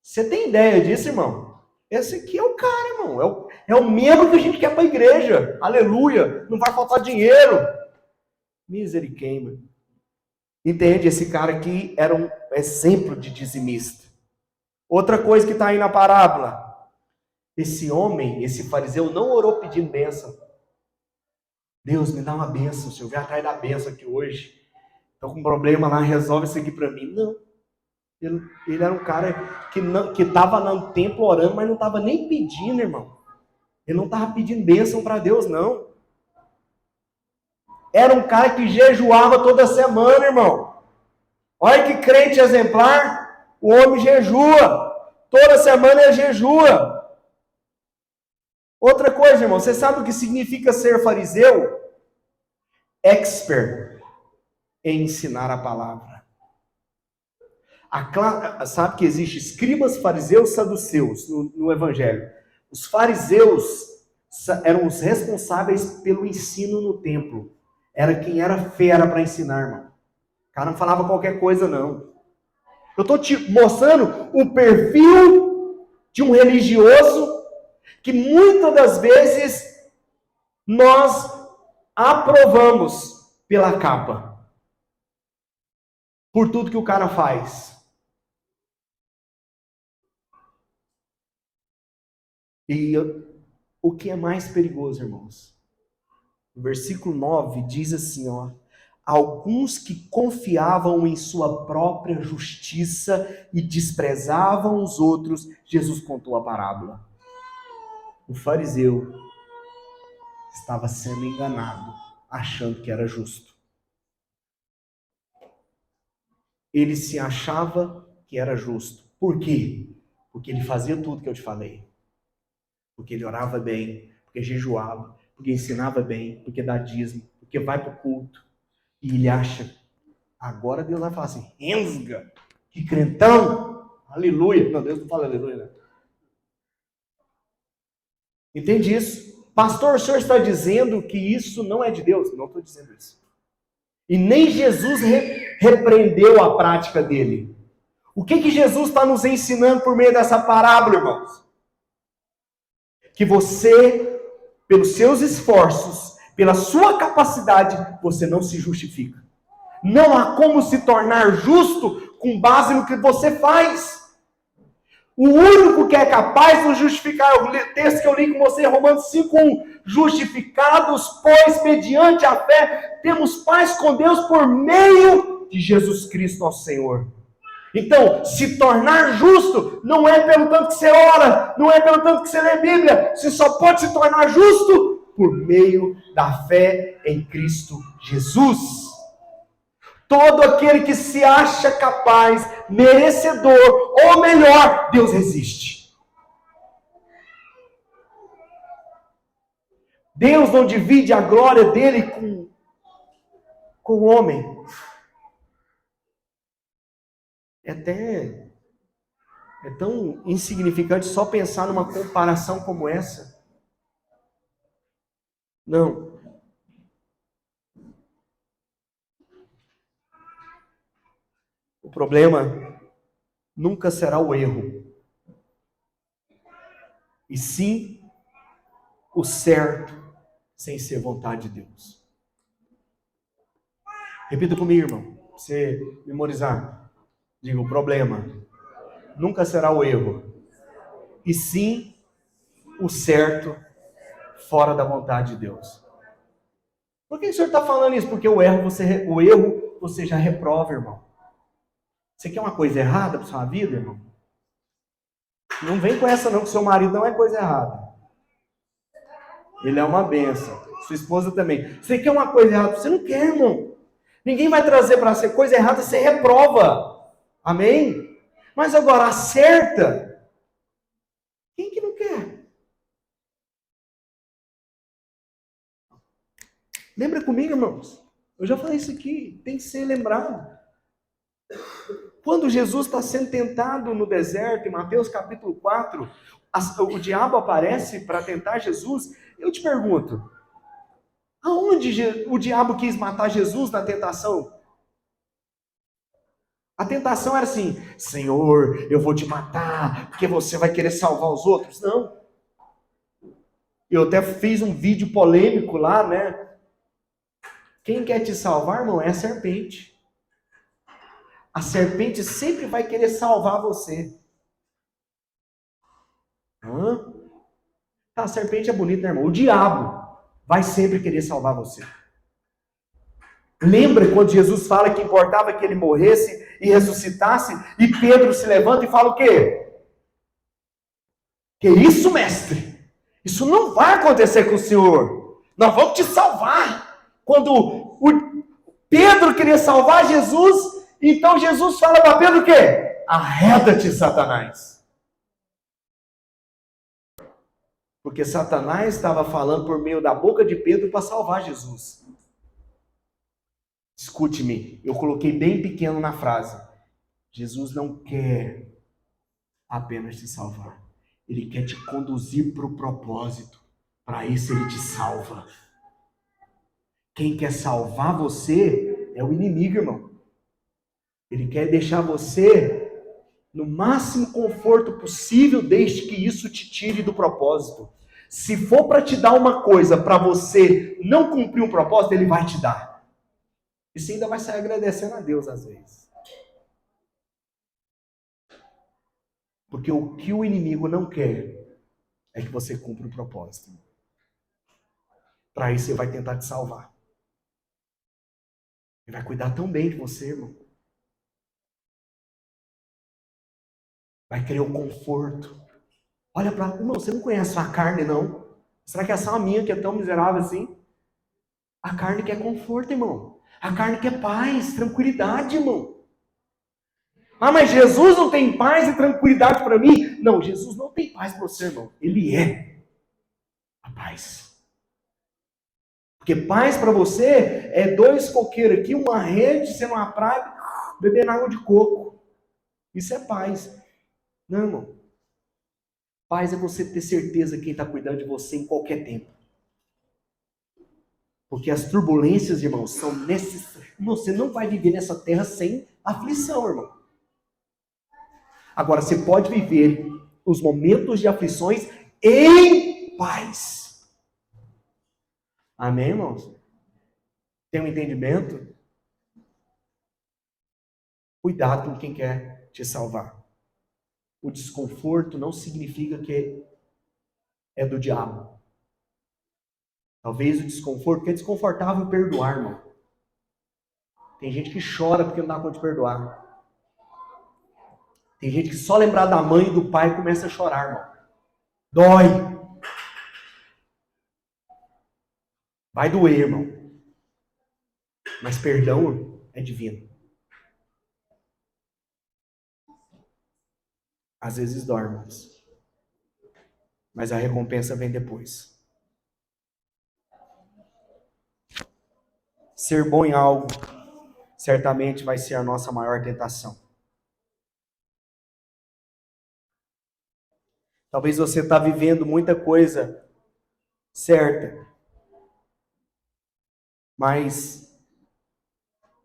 Você tem ideia disso, irmão? Esse aqui é o cara, irmão. É o membro que a gente quer para a igreja. Aleluia. Não vai faltar dinheiro. Misericórdia. Entende? Esse cara aqui era um exemplo de dizimista. Outra coisa que está aí na parábola. Esse homem, esse fariseu, não orou pedindo bênção. Deus, me dá uma bênção, Senhor. Eu vim atrás da bênção aqui hoje. Estou com um problema lá, resolve isso aqui para mim. Não. Ele era um cara que estava no templo orando, mas não estava nem pedindo, irmão. Ele não estava pedindo bênção para Deus, não. Era um cara que jejuava toda semana, irmão. Olha que crente exemplar. O homem jejua. Toda semana ele jejua. Outra coisa, irmão. Você sabe o que significa ser fariseu? Expert em ensinar a palavra. Sabe que existe escribas, fariseus, saduceus no Evangelho. Os fariseus eram os responsáveis pelo ensino no templo. Era quem era fera para ensinar, irmão. O cara não falava qualquer coisa, não. Eu estou te mostrando o perfil de um religioso que muitas das vezes nós aprovamos pela capa. Por tudo que o cara faz. E o que é mais perigoso, irmãos? O versículo 9 diz assim, ó. Alguns que confiavam em sua própria justiça e desprezavam os outros, Jesus contou a parábola. O fariseu estava sendo enganado, achando que era justo. Ele se achava que era justo. Por quê? Porque ele fazia tudo que eu te falei. Porque ele orava bem, porque jejuava, porque ensinava bem, porque dá dízimo, porque vai para o culto. E ele acha, agora Deus vai falar assim, rensga, que crentão, aleluia. Não, Deus não fala aleluia, né? Entende isso? Pastor, o senhor está dizendo que isso não é de Deus? Não estou dizendo isso. E nem Jesus repreendeu a prática dele. O que Jesus está nos ensinando por meio dessa parábola, irmãos? Que você, pelos seus esforços, pela sua capacidade, você não se justifica. Não há como se tornar justo com base no que você faz. O único que é capaz de nos justificar, é o texto que eu li com você, Romanos 5:1. Justificados, pois, mediante a fé, temos paz com Deus por meio de Jesus Cristo, nosso Senhor. Então, se tornar justo não é pelo tanto que você ora, não é pelo tanto que você lê Bíblia. Você só pode se tornar justo por meio da fé em Cristo Jesus. Todo aquele que se acha capaz, merecedor ou melhor, Deus resiste. Deus não divide a glória dele com o homem. É tão insignificante só pensar numa comparação como essa. Não. O problema nunca será o erro, e sim o certo, sem ser vontade de Deus. Repita comigo, irmão, para você memorizar. Diga, o problema nunca será o erro, e sim o certo, fora da vontade de Deus. Por que o senhor está falando isso? Porque o erro você já reprova, irmão. Você quer uma coisa errada para sua vida, irmão? Não vem com essa não, que seu marido não é coisa errada. Ele é uma bênção. Sua esposa também. Você quer uma coisa errada? Você não quer, irmão. Ninguém vai trazer para você coisa errada, você reprova. Amém? Mas agora, acerta. Quem que não quer? Lembra comigo, irmãos? Eu já falei isso aqui, tem que ser lembrado. Quando Jesus está sendo tentado no deserto, em Mateus capítulo 4, o diabo aparece para tentar Jesus. Eu te pergunto, aonde o diabo quis matar Jesus na tentação? A tentação era assim: Senhor, eu vou te matar, porque você vai querer salvar os outros. Não. Eu até fiz um vídeo polêmico lá, né? Quem quer te salvar, irmão, é a serpente. A serpente sempre vai querer salvar você. Hã? Tá, a serpente é bonita, né, irmão? O diabo vai sempre querer salvar você. Lembra quando Jesus fala que importava que ele morresse e ressuscitasse, e Pedro se levanta e fala o quê? Que isso, mestre? Isso não vai acontecer com o Senhor. Nós vamos te salvar. Quando o Pedro queria salvar Jesus, então Jesus fala para Pedro o quê? Arreda-te, Satanás. Porque Satanás estava falando por meio da boca de Pedro para salvar Jesus. Escute-me, eu coloquei bem pequeno na frase. Jesus não quer apenas te salvar. Ele quer te conduzir para o propósito. Para isso ele te salva. Quem quer salvar você é o inimigo, irmão. Ele quer deixar você no máximo conforto possível, desde que isso te tire do propósito. Se for para te dar uma coisa para você não cumprir um propósito, ele vai te dar. E você ainda vai sair agradecendo a Deus às vezes. Porque o que o inimigo não quer é que você cumpra o propósito. Para isso ele vai tentar te salvar. Ele vai cuidar tão bem de você, irmão. Vai querer o conforto. Olha para... Irmão, você não conhece a carne, não? Será que é só a minha que é tão miserável assim? A carne quer conforto, irmão. A carne quer paz, tranquilidade, irmão. Ah, mas Jesus não tem paz e tranquilidade para mim? Não, Jesus não tem paz para você, irmão. Ele é a paz. Porque paz para você é 2 coqueiros aqui, uma rede, sendo uma praia, bebendo água de coco. Isso é paz. Não, irmão. Paz é você ter certeza que quem está cuidando de você em qualquer tempo. Porque as turbulências, irmãos, são necessárias. Você não vai viver nessa terra sem aflição, irmão. Agora, você pode viver os momentos de aflições em paz. Amém, irmãos? Tem um entendimento? Cuidado com quem quer te salvar. O desconforto não significa que é do diabo. Talvez o desconforto, porque é desconfortável perdoar, irmão. Tem gente que chora porque não dá conta de perdoar. Tem gente que só lembrar da mãe e do pai começa a chorar, irmão. Dói. Vai doer, irmão. Mas perdão é divino. Às vezes dói, irmãos. Mas a recompensa vem depois. Ser bom em algo, certamente vai ser a nossa maior tentação. Talvez você está vivendo muita coisa certa, mas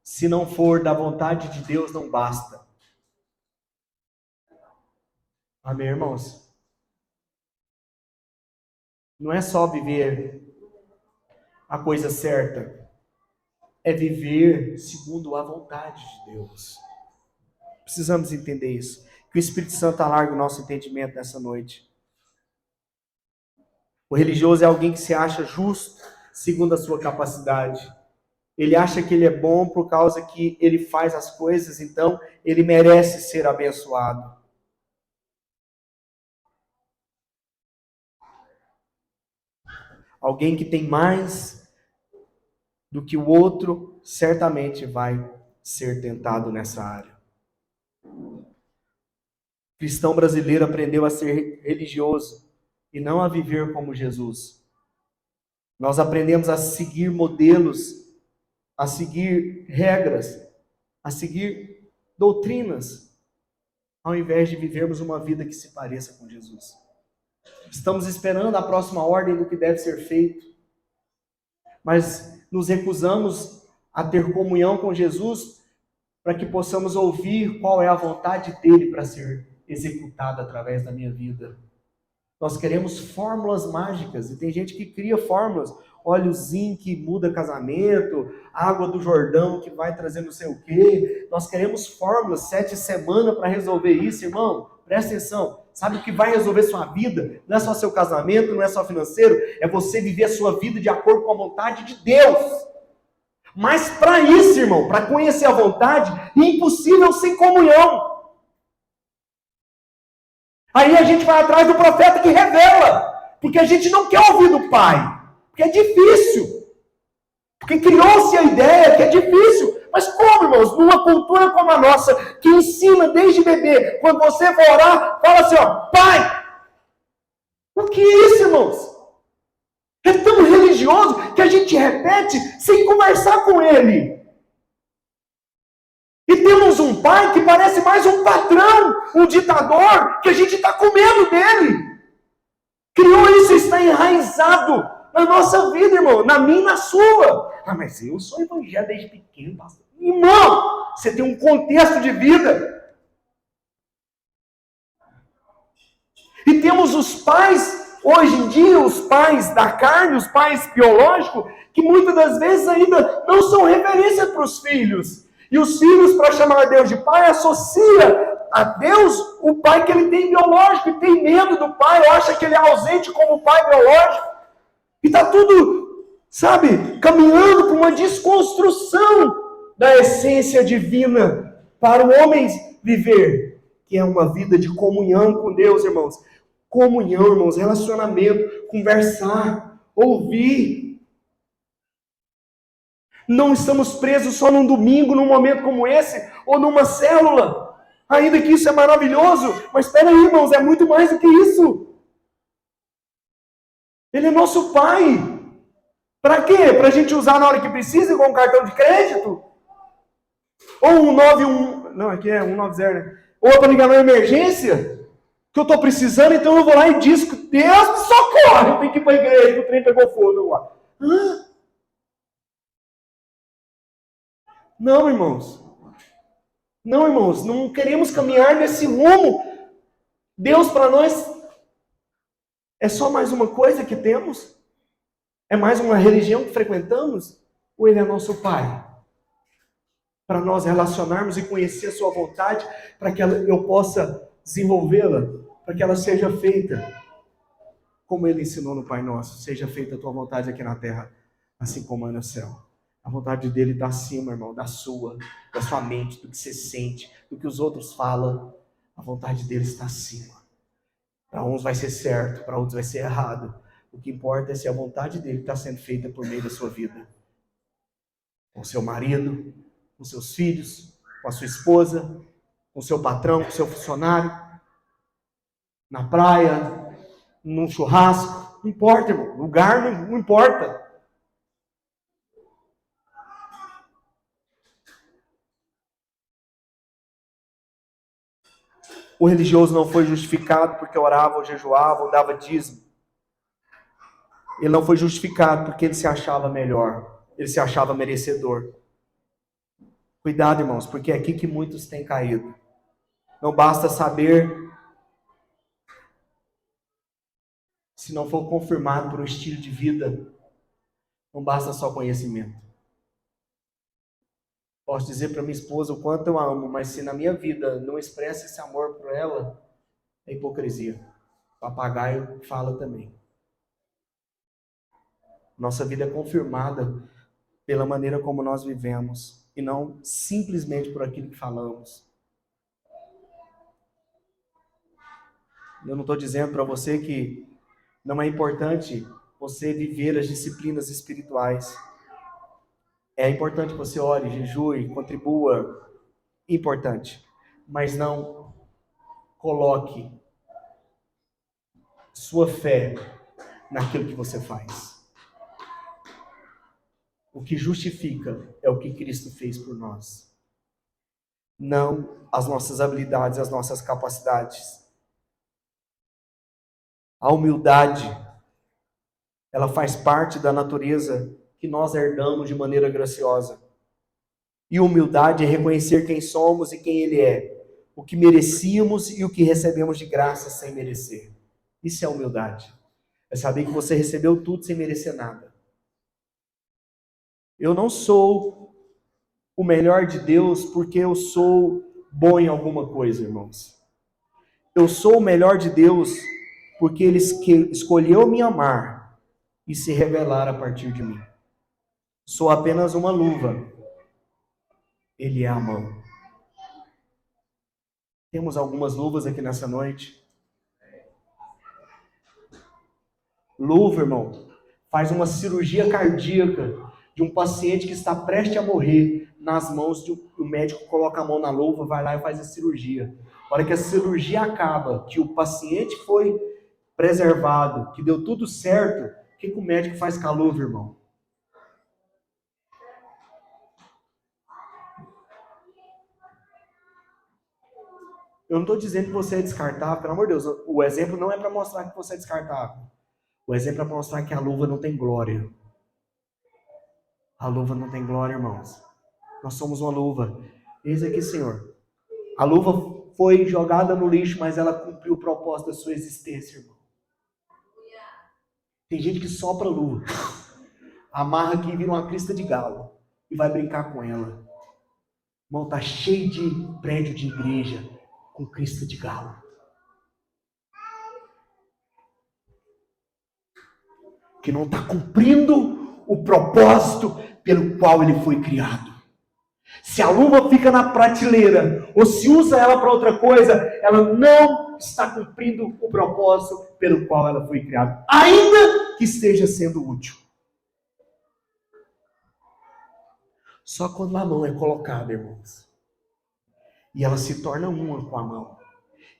se não for da vontade de Deus, não basta. Amém, irmãos? Não é só viver a coisa certa, é viver segundo a vontade de Deus. Precisamos entender isso. Que o Espírito Santo alargue o nosso entendimento nessa noite. O religioso é alguém que se acha justo segundo a sua capacidade. Ele acha que ele é bom por causa que ele faz as coisas, então ele merece ser abençoado. Alguém que tem mais do que o outro, certamente vai ser tentado nessa área. O cristão brasileiro aprendeu a ser religioso e não a viver como Jesus. Nós aprendemos a seguir modelos, a seguir regras, a seguir doutrinas, ao invés de vivermos uma vida que se pareça com Jesus. Estamos esperando a próxima ordem do que deve ser feito, mas nos recusamos a ter comunhão com Jesus para que possamos ouvir qual é a vontade dele para ser executada através da minha vida. Nós queremos fórmulas mágicas, e tem gente que cria fórmulas, óleozinho que muda casamento, água do Jordão que vai trazer não sei o quê. Nós queremos fórmulas, 7 semanas para resolver isso, irmão. Presta atenção, sabe o que vai resolver sua vida? Não é só seu casamento, não é só financeiro, é você viver a sua vida de acordo com a vontade de Deus. Mas para isso, irmão, para conhecer a vontade, é impossível sem comunhão. Aí a gente vai atrás do profeta que revela, porque a gente não quer ouvir do pai, porque é difícil. Porque criou-se a ideia que é difícil. Mas como, irmãos? Numa cultura como a nossa, que ensina desde bebê, quando você for orar, fala assim, ó, pai! O que é isso, irmãos? É tão religioso que a gente repete sem conversar com ele. E temos um pai que parece mais um patrão, um ditador, que a gente está com medo dele. Criou isso, está enraizado na nossa vida, irmão, na minha e na sua. Ah, mas eu sou evangélico desde pequeno, pastor. Irmão, você tem um contexto de vida. E temos os pais, hoje em dia, os pais da carne, os pais biológicos, que muitas das vezes ainda não são referência para os filhos. E os filhos, para chamar Deus de pai, associa a Deus o pai que ele tem biológico, e tem medo do pai, acha que ele é ausente como pai biológico. E está tudo, sabe, caminhando para uma desconstrução da essência divina para o homem viver, que é uma vida de comunhão com Deus, irmãos. Comunhão, irmãos, relacionamento, conversar, ouvir. Não estamos presos só num domingo, num momento como esse, ou numa célula. Ainda que isso é maravilhoso, mas espera aí, irmãos, é muito mais do que isso. Ele é nosso pai. Para quê? Para a gente usar na hora que precisa, com um cartão de crédito? Ou um 91... Não, aqui é 190, né? Ou para ligar na emergência? Que eu estou precisando, então eu vou lá e disco. Deus me socorre! Eu tenho que ir para a igreja, o trem pegou fogo lá. Hã? Não, irmãos. Não, irmãos, não queremos caminhar nesse rumo. Deus para nós é só mais uma coisa que temos? É mais uma religião que frequentamos? Ou Ele é nosso Pai? Para nós relacionarmos e conhecer a Sua vontade, para que eu possa desenvolvê-la, para que ela seja feita, como Ele ensinou no Pai Nosso, seja feita a Tua vontade aqui na terra, assim como é no céu. A vontade dele está acima, irmão, da sua mente, do que você sente, do que os outros falam. A vontade dele está acima. Para uns vai ser certo, para outros vai ser errado. O que importa é se a vontade dele está sendo feita por meio da sua vida. Com seu marido, com seus filhos, com a sua esposa, com seu patrão, com seu funcionário, na praia, num churrasco. Não importa, irmão. Lugar não importa. O religioso não foi justificado porque orava ou jejuava ou dava dízimo. Ele não foi justificado porque ele se achava melhor. Ele se achava merecedor. Cuidado, irmãos, porque é aqui que muitos têm caído. Não basta saber se não for confirmado por um estilo de vida, não basta só conhecimento. Posso dizer para minha esposa o quanto eu a amo, mas se na minha vida não expressa esse amor por ela, é hipocrisia. O papagaio fala também. Nossa vida é confirmada pela maneira como nós vivemos e não simplesmente por aquilo que falamos. Eu não estou dizendo para você que não é importante você viver as disciplinas espirituais. É importante que você ore, jejue, contribua. Importante. Mas não coloque sua fé naquilo que você faz. O que justifica é o que Cristo fez por nós. Não as nossas habilidades, as nossas capacidades. A humildade, ela faz parte da natureza que nós herdamos de maneira graciosa. E humildade é reconhecer quem somos e quem Ele é. O que merecíamos e o que recebemos de graça sem merecer. Isso é humildade. É saber que você recebeu tudo sem merecer nada. Eu não sou o melhor de Deus porque eu sou bom em alguma coisa, irmãos. Eu sou o melhor de Deus porque Ele escolheu me amar e se revelar a partir de mim. Sou apenas uma luva. Ele é a mão. Temos algumas luvas aqui nessa noite. Luva, irmão, faz uma cirurgia cardíaca de um paciente que está prestes a morrer nas mãos do médico, coloca a mão na luva, vai lá e faz a cirurgia. A hora que a cirurgia acaba, que o paciente foi preservado, que deu tudo certo, o que o médico faz com a luva, irmão? Eu não estou dizendo que você é descartável, pelo amor de Deus, o exemplo não é para mostrar que você é descartável. O exemplo é para mostrar que a luva não tem glória. A luva não tem glória, irmãos. Nós somos uma luva. Eis aqui, Senhor. A luva foi jogada no lixo, mas ela cumpriu o propósito da sua existência, irmão. Tem gente que sopra a luva, amarra aqui e vira uma crista de galo e vai brincar com ela. Irmão, tá cheio de prédio de igreja com crista de galo. Que não está cumprindo o propósito pelo qual ele foi criado. Se a luva fica na prateleira ou se usa ela para outra coisa, ela não está cumprindo o propósito pelo qual ela foi criada, ainda que esteja sendo útil. Só quando a mão é colocada, irmãos, e ela se torna uma com a mão.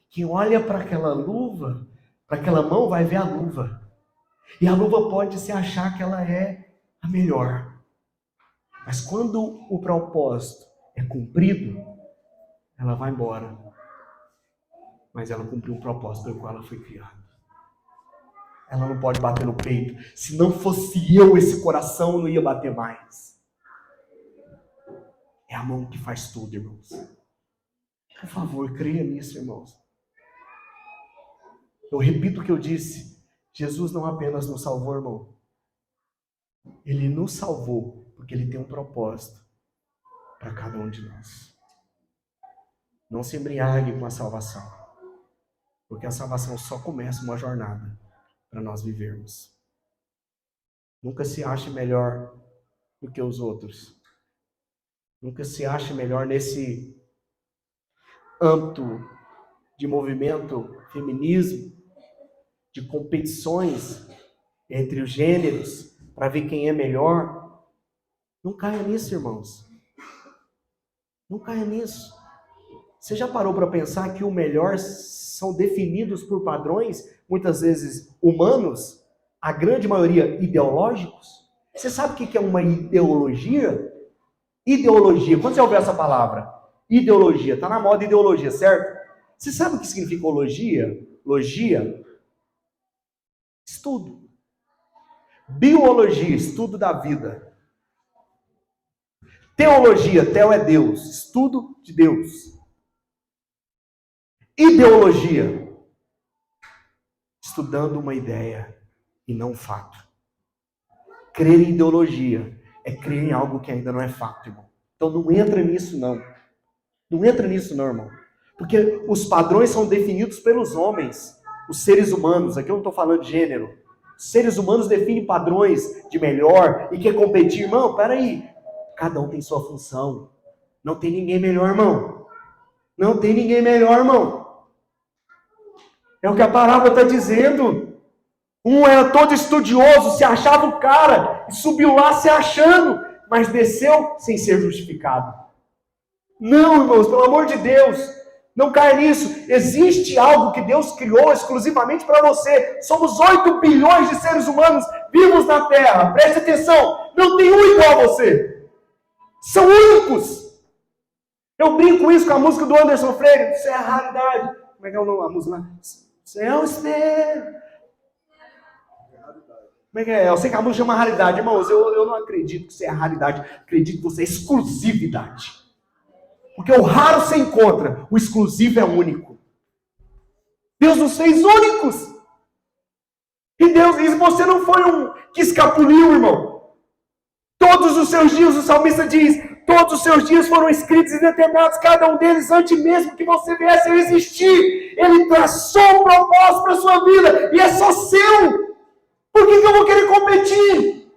Quem olha para aquela luva, para aquela mão, vai ver a luva. E a luva pode se achar que ela é a melhor. Mas quando o propósito é cumprido, ela vai embora. Mas ela cumpriu o propósito pelo qual ela foi criada. Ela não pode bater no peito. Se não fosse eu, esse coração não ia bater mais. É a mão que faz tudo, irmãos. Por favor, creia nisso, irmãos. Eu repito o que eu disse. Jesus não apenas nos salvou, irmão. Ele nos salvou porque Ele tem um propósito para cada um de nós. Não se embriague com a salvação. Porque a salvação só começa uma jornada para nós vivermos. Nunca se ache melhor do que os outros. Nunca se ache melhor nesse âmbito de movimento, feminismo, de competições entre os gêneros, para ver quem é melhor. Não caia nisso, irmãos. Não caia nisso. Você já parou para pensar que o melhor são definidos por padrões, muitas vezes humanos, a grande maioria ideológicos? Você sabe o que é uma ideologia? Ideologia, quando você ouviu essa palavra? Ideologia, está na moda ideologia, certo? Você sabe o que significa logia? Logia? Estudo. Biologia, estudo da vida. Teologia, teo é Deus, estudo de Deus. Ideologia, estudando uma ideia e não um fato. Crer em ideologia é crer em algo que ainda não é fato, irmão. Então não entra nisso, não. Não entra nisso, não, irmão. Porque os padrões são definidos pelos homens, os seres humanos. Aqui eu não estou falando de gênero. Os seres humanos definem padrões de melhor e quer competir. Irmão, peraí. Cada um tem sua função. Não tem ninguém melhor, irmão. Não tem ninguém melhor, irmão. É o que a parábola está dizendo. Um era todo estudioso, se achava o cara, e subiu lá se achando, mas desceu sem ser justificado. Não, irmãos, pelo amor de Deus, não caia nisso. Existe algo que Deus criou exclusivamente para você. Somos 8 bilhões de seres humanos vivos na Terra. Preste atenção, não tem um igual a você. São únicos. Eu brinco isso com a música do Anderson Freire. Isso é a raridade. Como é que é o nome da música lá? Você é um espelho. Como é que é? Eu sei que a música chama raridade. Irmãos, eu não acredito que isso é a raridade. Acredito que você é exclusividade. Porque o raro se encontra, o exclusivo é único. Deus nos fez únicos. E Deus diz, você não foi um que escapuliu, irmão. Todos os seus dias, o salmista diz, todos os seus dias foram escritos e determinados, cada um deles, antes mesmo que você viesse a existir. Ele traçou um propósito para a sua vida, e é só seu. Por que eu vou querer competir?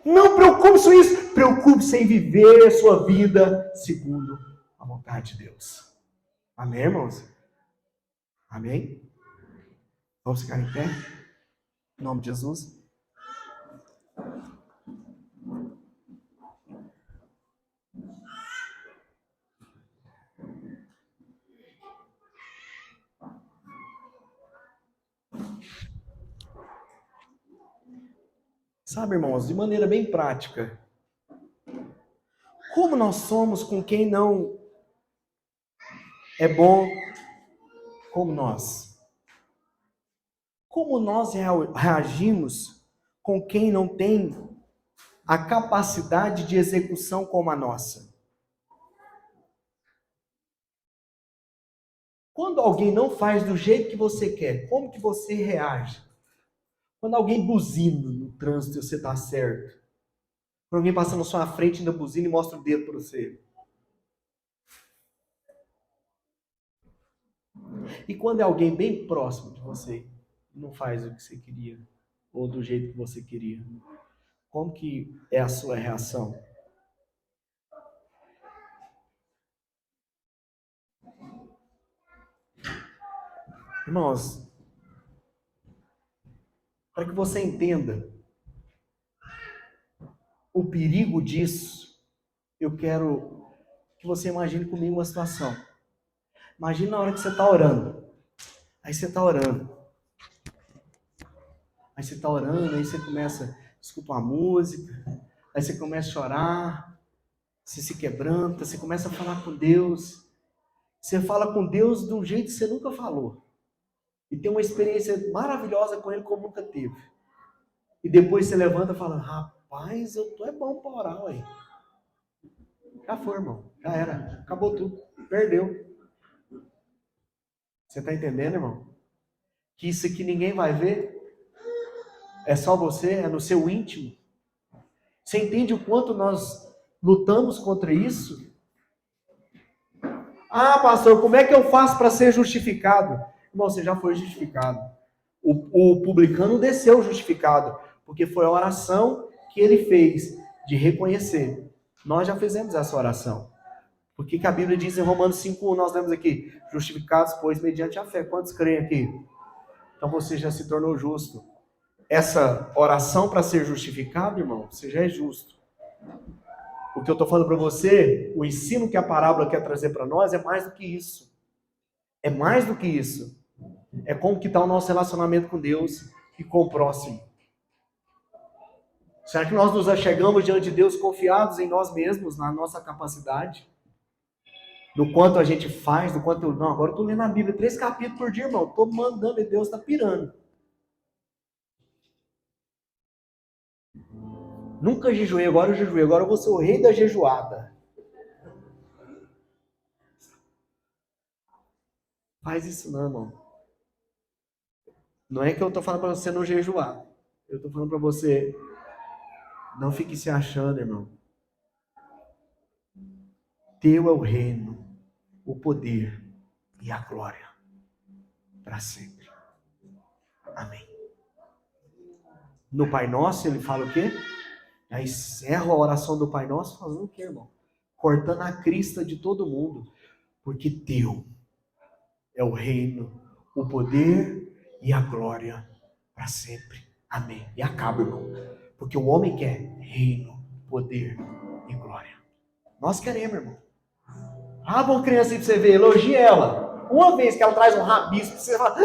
Não preocupe-se com isso. Preocupe-se em viver a sua vida segundo a vontade de Deus. Amém, irmãos? Amém? Vamos ficar em pé? Em nome de Jesus. Sabe, irmãos, de maneira bem prática, como nós somos com quem não é bom como nós? Como nós reagimos com quem não tem a capacidade de execução como a nossa? Quando alguém não faz do jeito que você quer, como que você reage? Quando alguém buzina no trânsito e você está certo. Quando alguém passa na sua frente, ainda buzina e mostra o dedo para você. E quando é alguém bem próximo de você, não faz o que você queria, ou do jeito que você queria, como que é a sua reação? Irmãos, para que você entenda o perigo disso, eu quero que você imagine comigo uma situação. Imagina na hora que você está orando. Aí você está orando. Aí você começa, escuta uma música, aí você começa a chorar, você se quebranta, você começa a falar com Deus. Você fala com Deus de um jeito que você nunca falou. E tem uma experiência maravilhosa com Ele como nunca teve. E depois você levanta e fala, rapaz, eu tô bom para orar, ué. Já foi, irmão. Já era. Acabou tudo. Perdeu. Você está entendendo, irmão? Que isso aqui ninguém vai ver. É só você, é no seu íntimo. Você entende o quanto nós lutamos contra isso? Ah, pastor, como é que eu faço para ser justificado? Irmão, você já foi justificado. O publicano desceu justificado, porque foi a oração que ele fez de reconhecer. Nós já fizemos essa oração. Porque que a Bíblia diz em Romanos 5:1, nós lemos aqui, justificados, pois, mediante a fé. Quantos creem aqui? Então você já se tornou justo. Essa oração para ser justificado, irmão, você já é justo. O que eu estou falando para você, o ensino que a parábola quer trazer para nós é mais do que isso. É mais do que isso. É como que está o nosso relacionamento com Deus e com o próximo. Será que nós nos achegamos diante de Deus confiados em nós mesmos, na nossa capacidade? Do quanto a gente faz, do quanto... Não, agora eu estou lendo a Bíblia 3 capítulos por dia, irmão. Estou mandando e Deus está pirando. Nunca jejuei, agora eu jejuei. Agora eu vou ser o rei da jejuada. Faz isso não, irmão. Não é que eu estou falando para você não jejuar. Eu estou falando para você, não fique se achando, irmão. Teu é o reino, o poder e a glória para sempre. Amém. No Pai Nosso ele fala o quê? Aí encerra a oração do Pai Nosso fazendo o quê, irmão? Cortando a crista de todo mundo. Porque teu é o reino, o poder e a glória para sempre. Amém. E acaba, irmão. Porque o homem quer reino, poder e glória. Nós queremos, irmão. Ah, uma criança aí pra você ver, elogie ela. Uma vez que ela traz um rabisco, você fala,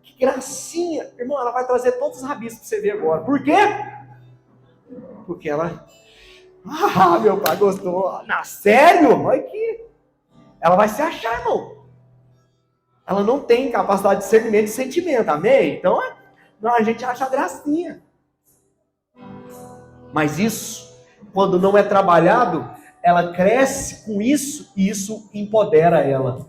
que gracinha. Irmão, ela vai trazer todos os rabiscos pra você ver agora. Por quê? Porque ela... Ah, meu pai gostou. Não, sério? Olha aqui. Ela vai se achar, irmão. Ela não tem capacidade de discernimento de sentimento, amém? Então, não, a gente acha gracinha. Mas isso, quando não é trabalhado, ela cresce com isso e isso empodera ela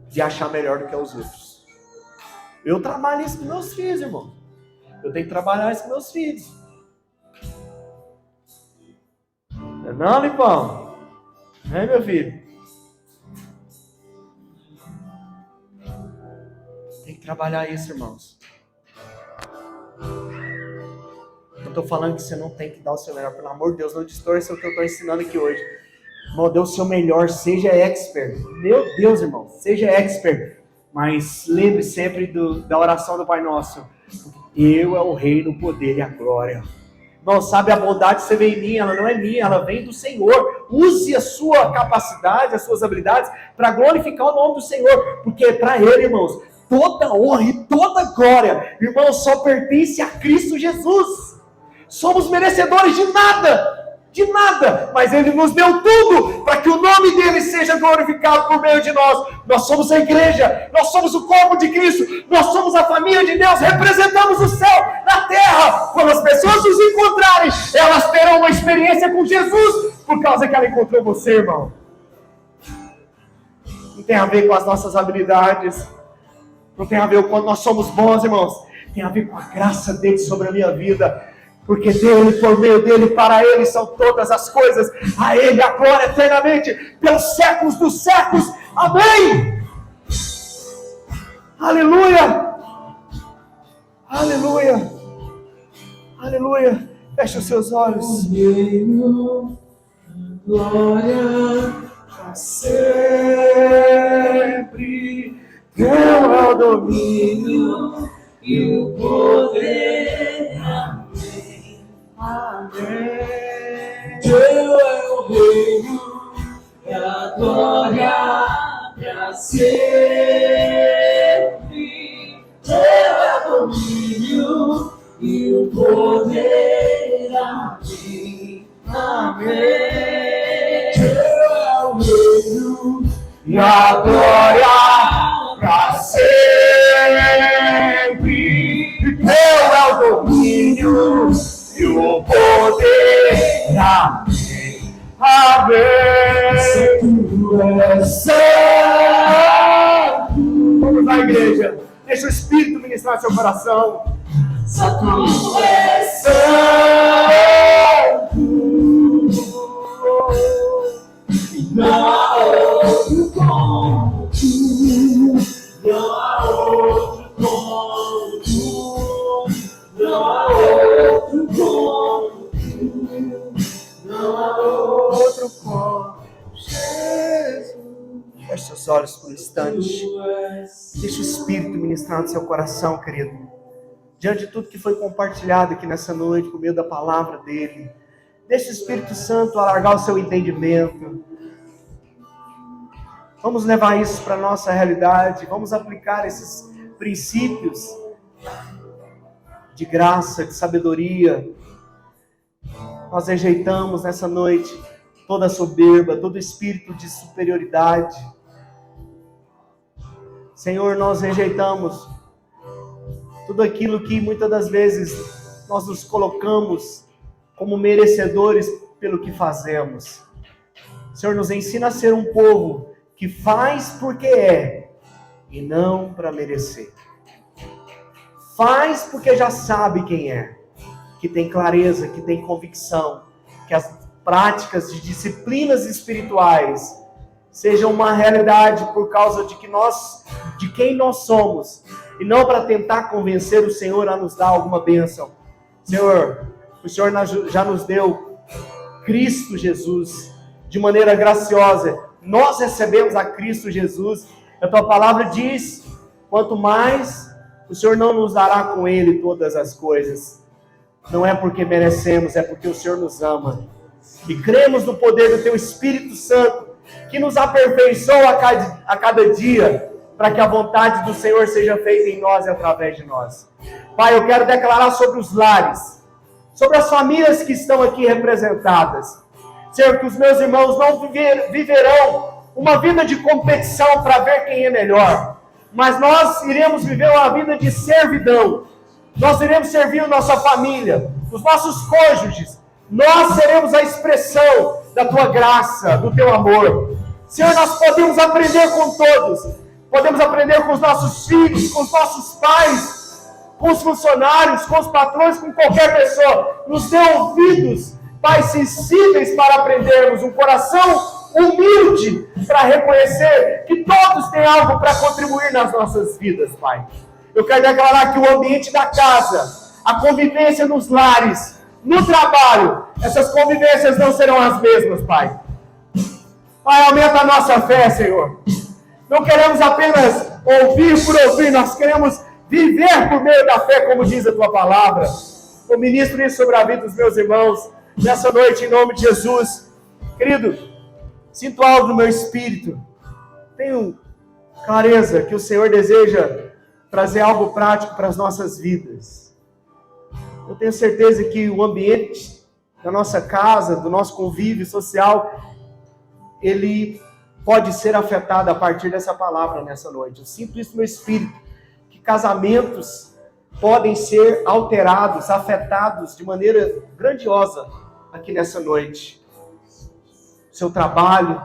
de achar melhor do que os outros. Eu trabalho isso com meus filhos, irmão. Eu tenho que trabalhar isso com meus filhos. Não, Lipão? É, meu filho? Tem que trabalhar isso, irmãos. Eu estou falando que você não tem que dar o seu melhor. Pelo amor de Deus, não distorça o que eu estou ensinando aqui hoje. Irmão, dê o seu melhor, seja expert. Meu Deus, irmão, seja expert. Mas lembre sempre da oração do Pai Nosso. Eu é o reino, o poder e a glória. Irmão, sabe, a bondade que você vê em mim, ela não é minha, ela vem do Senhor. Use a sua capacidade, as suas habilidades para glorificar o nome do Senhor. Porque para Ele, irmãos, toda honra e toda glória, irmãos, só pertence a Cristo Jesus. Somos merecedores de nada, mas Ele nos deu tudo para que o nome dEle seja glorificado por meio de nós. Nós somos a igreja, nós somos o corpo de Cristo, nós somos a família de Deus, representamos o céu na terra. Quando as pessoas nos encontrarem, elas terão uma experiência com Jesus, por causa que ela encontrou você, irmão. Não tem a ver com as nossas habilidades, não tem a ver com quando nós somos bons, irmãos, tem a ver com a graça dEle sobre a minha vida. Porque dele, por meio dele, para ele são todas as coisas. A ele a glória eternamente, pelos séculos dos séculos. Amém! Aleluia! Aleluia! Aleluia! Feche os seus olhos. Glória para sempre. Teu é o domínio e o poder. Amém. Teu é o reino e a glória para sempre. Teu é o domínio e o poder. Amém. Amém. Teu é o reino e a glória para sempre. Teu é o domínio e o poder. Amém. Amém. Tu és santo. Vamos lá, igreja. Deixa o Espírito ministrar seu coração. Só tu és santo. Não há outro como tu. Não há outro como tu. Não há outro como tu, não há outro como Jesus. Feche seus olhos por um instante. Deixa o Espírito ministrar no seu coração, querido. Diante de tudo que foi compartilhado aqui nessa noite, por meio da palavra dele. Deixa o Espírito Santo alargar o seu entendimento. Vamos levar isso para a nossa realidade. Vamos aplicar esses princípios de graça, de sabedoria. Nós rejeitamos nessa noite toda soberba, todo espírito de superioridade. Senhor, nós rejeitamos tudo aquilo que muitas das vezes nós nos colocamos como merecedores pelo que fazemos. Senhor, nos ensina a ser um povo que faz porque é e não para merecer. Faz porque já sabe quem é, que tem clareza, que tem convicção, que as práticas de disciplinas espirituais sejam uma realidade por causa de quem nós somos, e não para tentar convencer o Senhor a nos dar alguma bênção. Senhor, o Senhor já nos deu Cristo Jesus de maneira graciosa. Nós recebemos a Cristo Jesus. A tua palavra diz: quanto mais o Senhor não nos dará com Ele todas as coisas. Não é porque merecemos, é porque o Senhor nos ama. E cremos no poder do Teu Espírito Santo, que nos aperfeiçoa a cada dia, para que a vontade do Senhor seja feita em nós e através de nós. Pai, eu quero declarar sobre os lares, sobre as famílias que estão aqui representadas. Senhor, que os meus irmãos não viverão uma vida de competição para ver quem é melhor, mas nós iremos viver uma vida de servidão. Nós iremos servir a nossa família, os nossos cônjuges. Nós seremos a expressão da Tua graça, do Teu amor. Senhor, nós podemos aprender com todos. Podemos aprender com os nossos filhos, com os nossos pais, com os funcionários, com os patrões, com qualquer pessoa. Nos dê ouvidos, Pai, sensíveis para aprendermos, um coração humilde para reconhecer que todos têm algo para contribuir nas nossas vidas, Pai. Eu quero declarar que o ambiente da casa, a convivência nos lares, no trabalho, essas convivências não serão as mesmas, Pai. Pai, aumenta a nossa fé, Senhor. Não queremos apenas ouvir por ouvir, nós queremos viver por meio da fé, como diz a Tua palavra. Eu ministro isso sobre a vida dos meus irmãos, nessa noite, em nome de Jesus. Querido, sinto algo no meu espírito. Tenho clareza que o Senhor deseja trazer algo prático para as nossas vidas. Eu tenho certeza que o ambiente da nossa casa, do nosso convívio social, ele pode ser afetado a partir dessa palavra nessa noite. Eu sinto isso no meu espírito, que casamentos podem ser alterados, afetados de maneira grandiosa aqui nessa noite. Seu trabalho,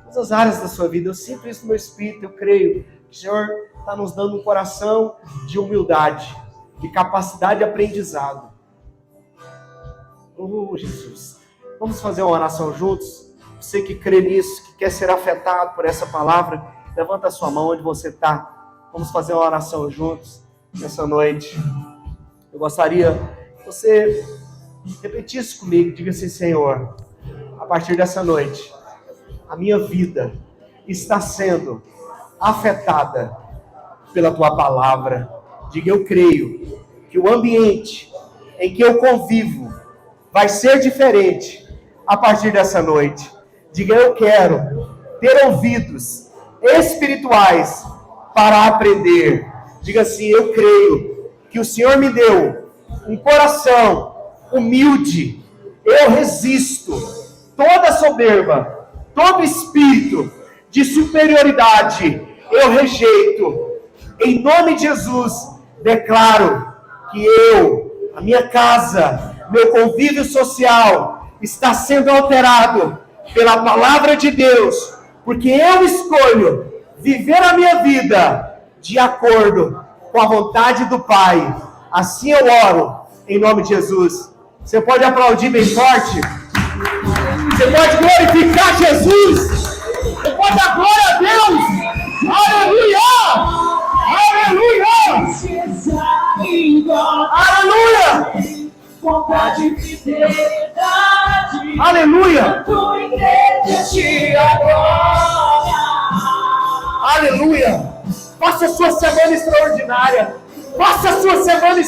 todas as áreas da sua vida, eu sinto isso no meu espírito, eu creio que o Senhor está nos dando um coração de humildade, de capacidade de aprendizado. Oh, Jesus, vamos fazer uma oração juntos? Você que crê nisso, que quer ser afetado por essa palavra, levanta a sua mão onde você está. Vamos fazer uma oração juntos nessa noite. Eu gostaria que você repetisse comigo, diga assim: Senhor, a partir dessa noite, a minha vida está sendo afetada pela Tua palavra. Diga: eu creio que o ambiente em que eu convivo vai ser diferente a partir dessa noite. Diga: eu quero ter ouvidos espirituais para aprender. Diga assim: eu creio que o Senhor me deu um coração humilde. Eu resisto toda soberba, todo espírito de superioridade. Eu rejeito. Em nome de Jesus, declaro que eu, a minha casa, meu convívio social está sendo alterado pela palavra de Deus, porque eu escolho viver a minha vida de acordo com a vontade do Pai. Assim eu oro, em nome de Jesus. Você pode aplaudir bem forte? Você pode glorificar Jesus? Você pode dar glória a Deus? Aleluia! Aleluia! Aleluia! Vontade de verdade. Aleluia! Tu entendeste agora. Aleluia! Faça a sua semana extraordinária. Faça a sua semana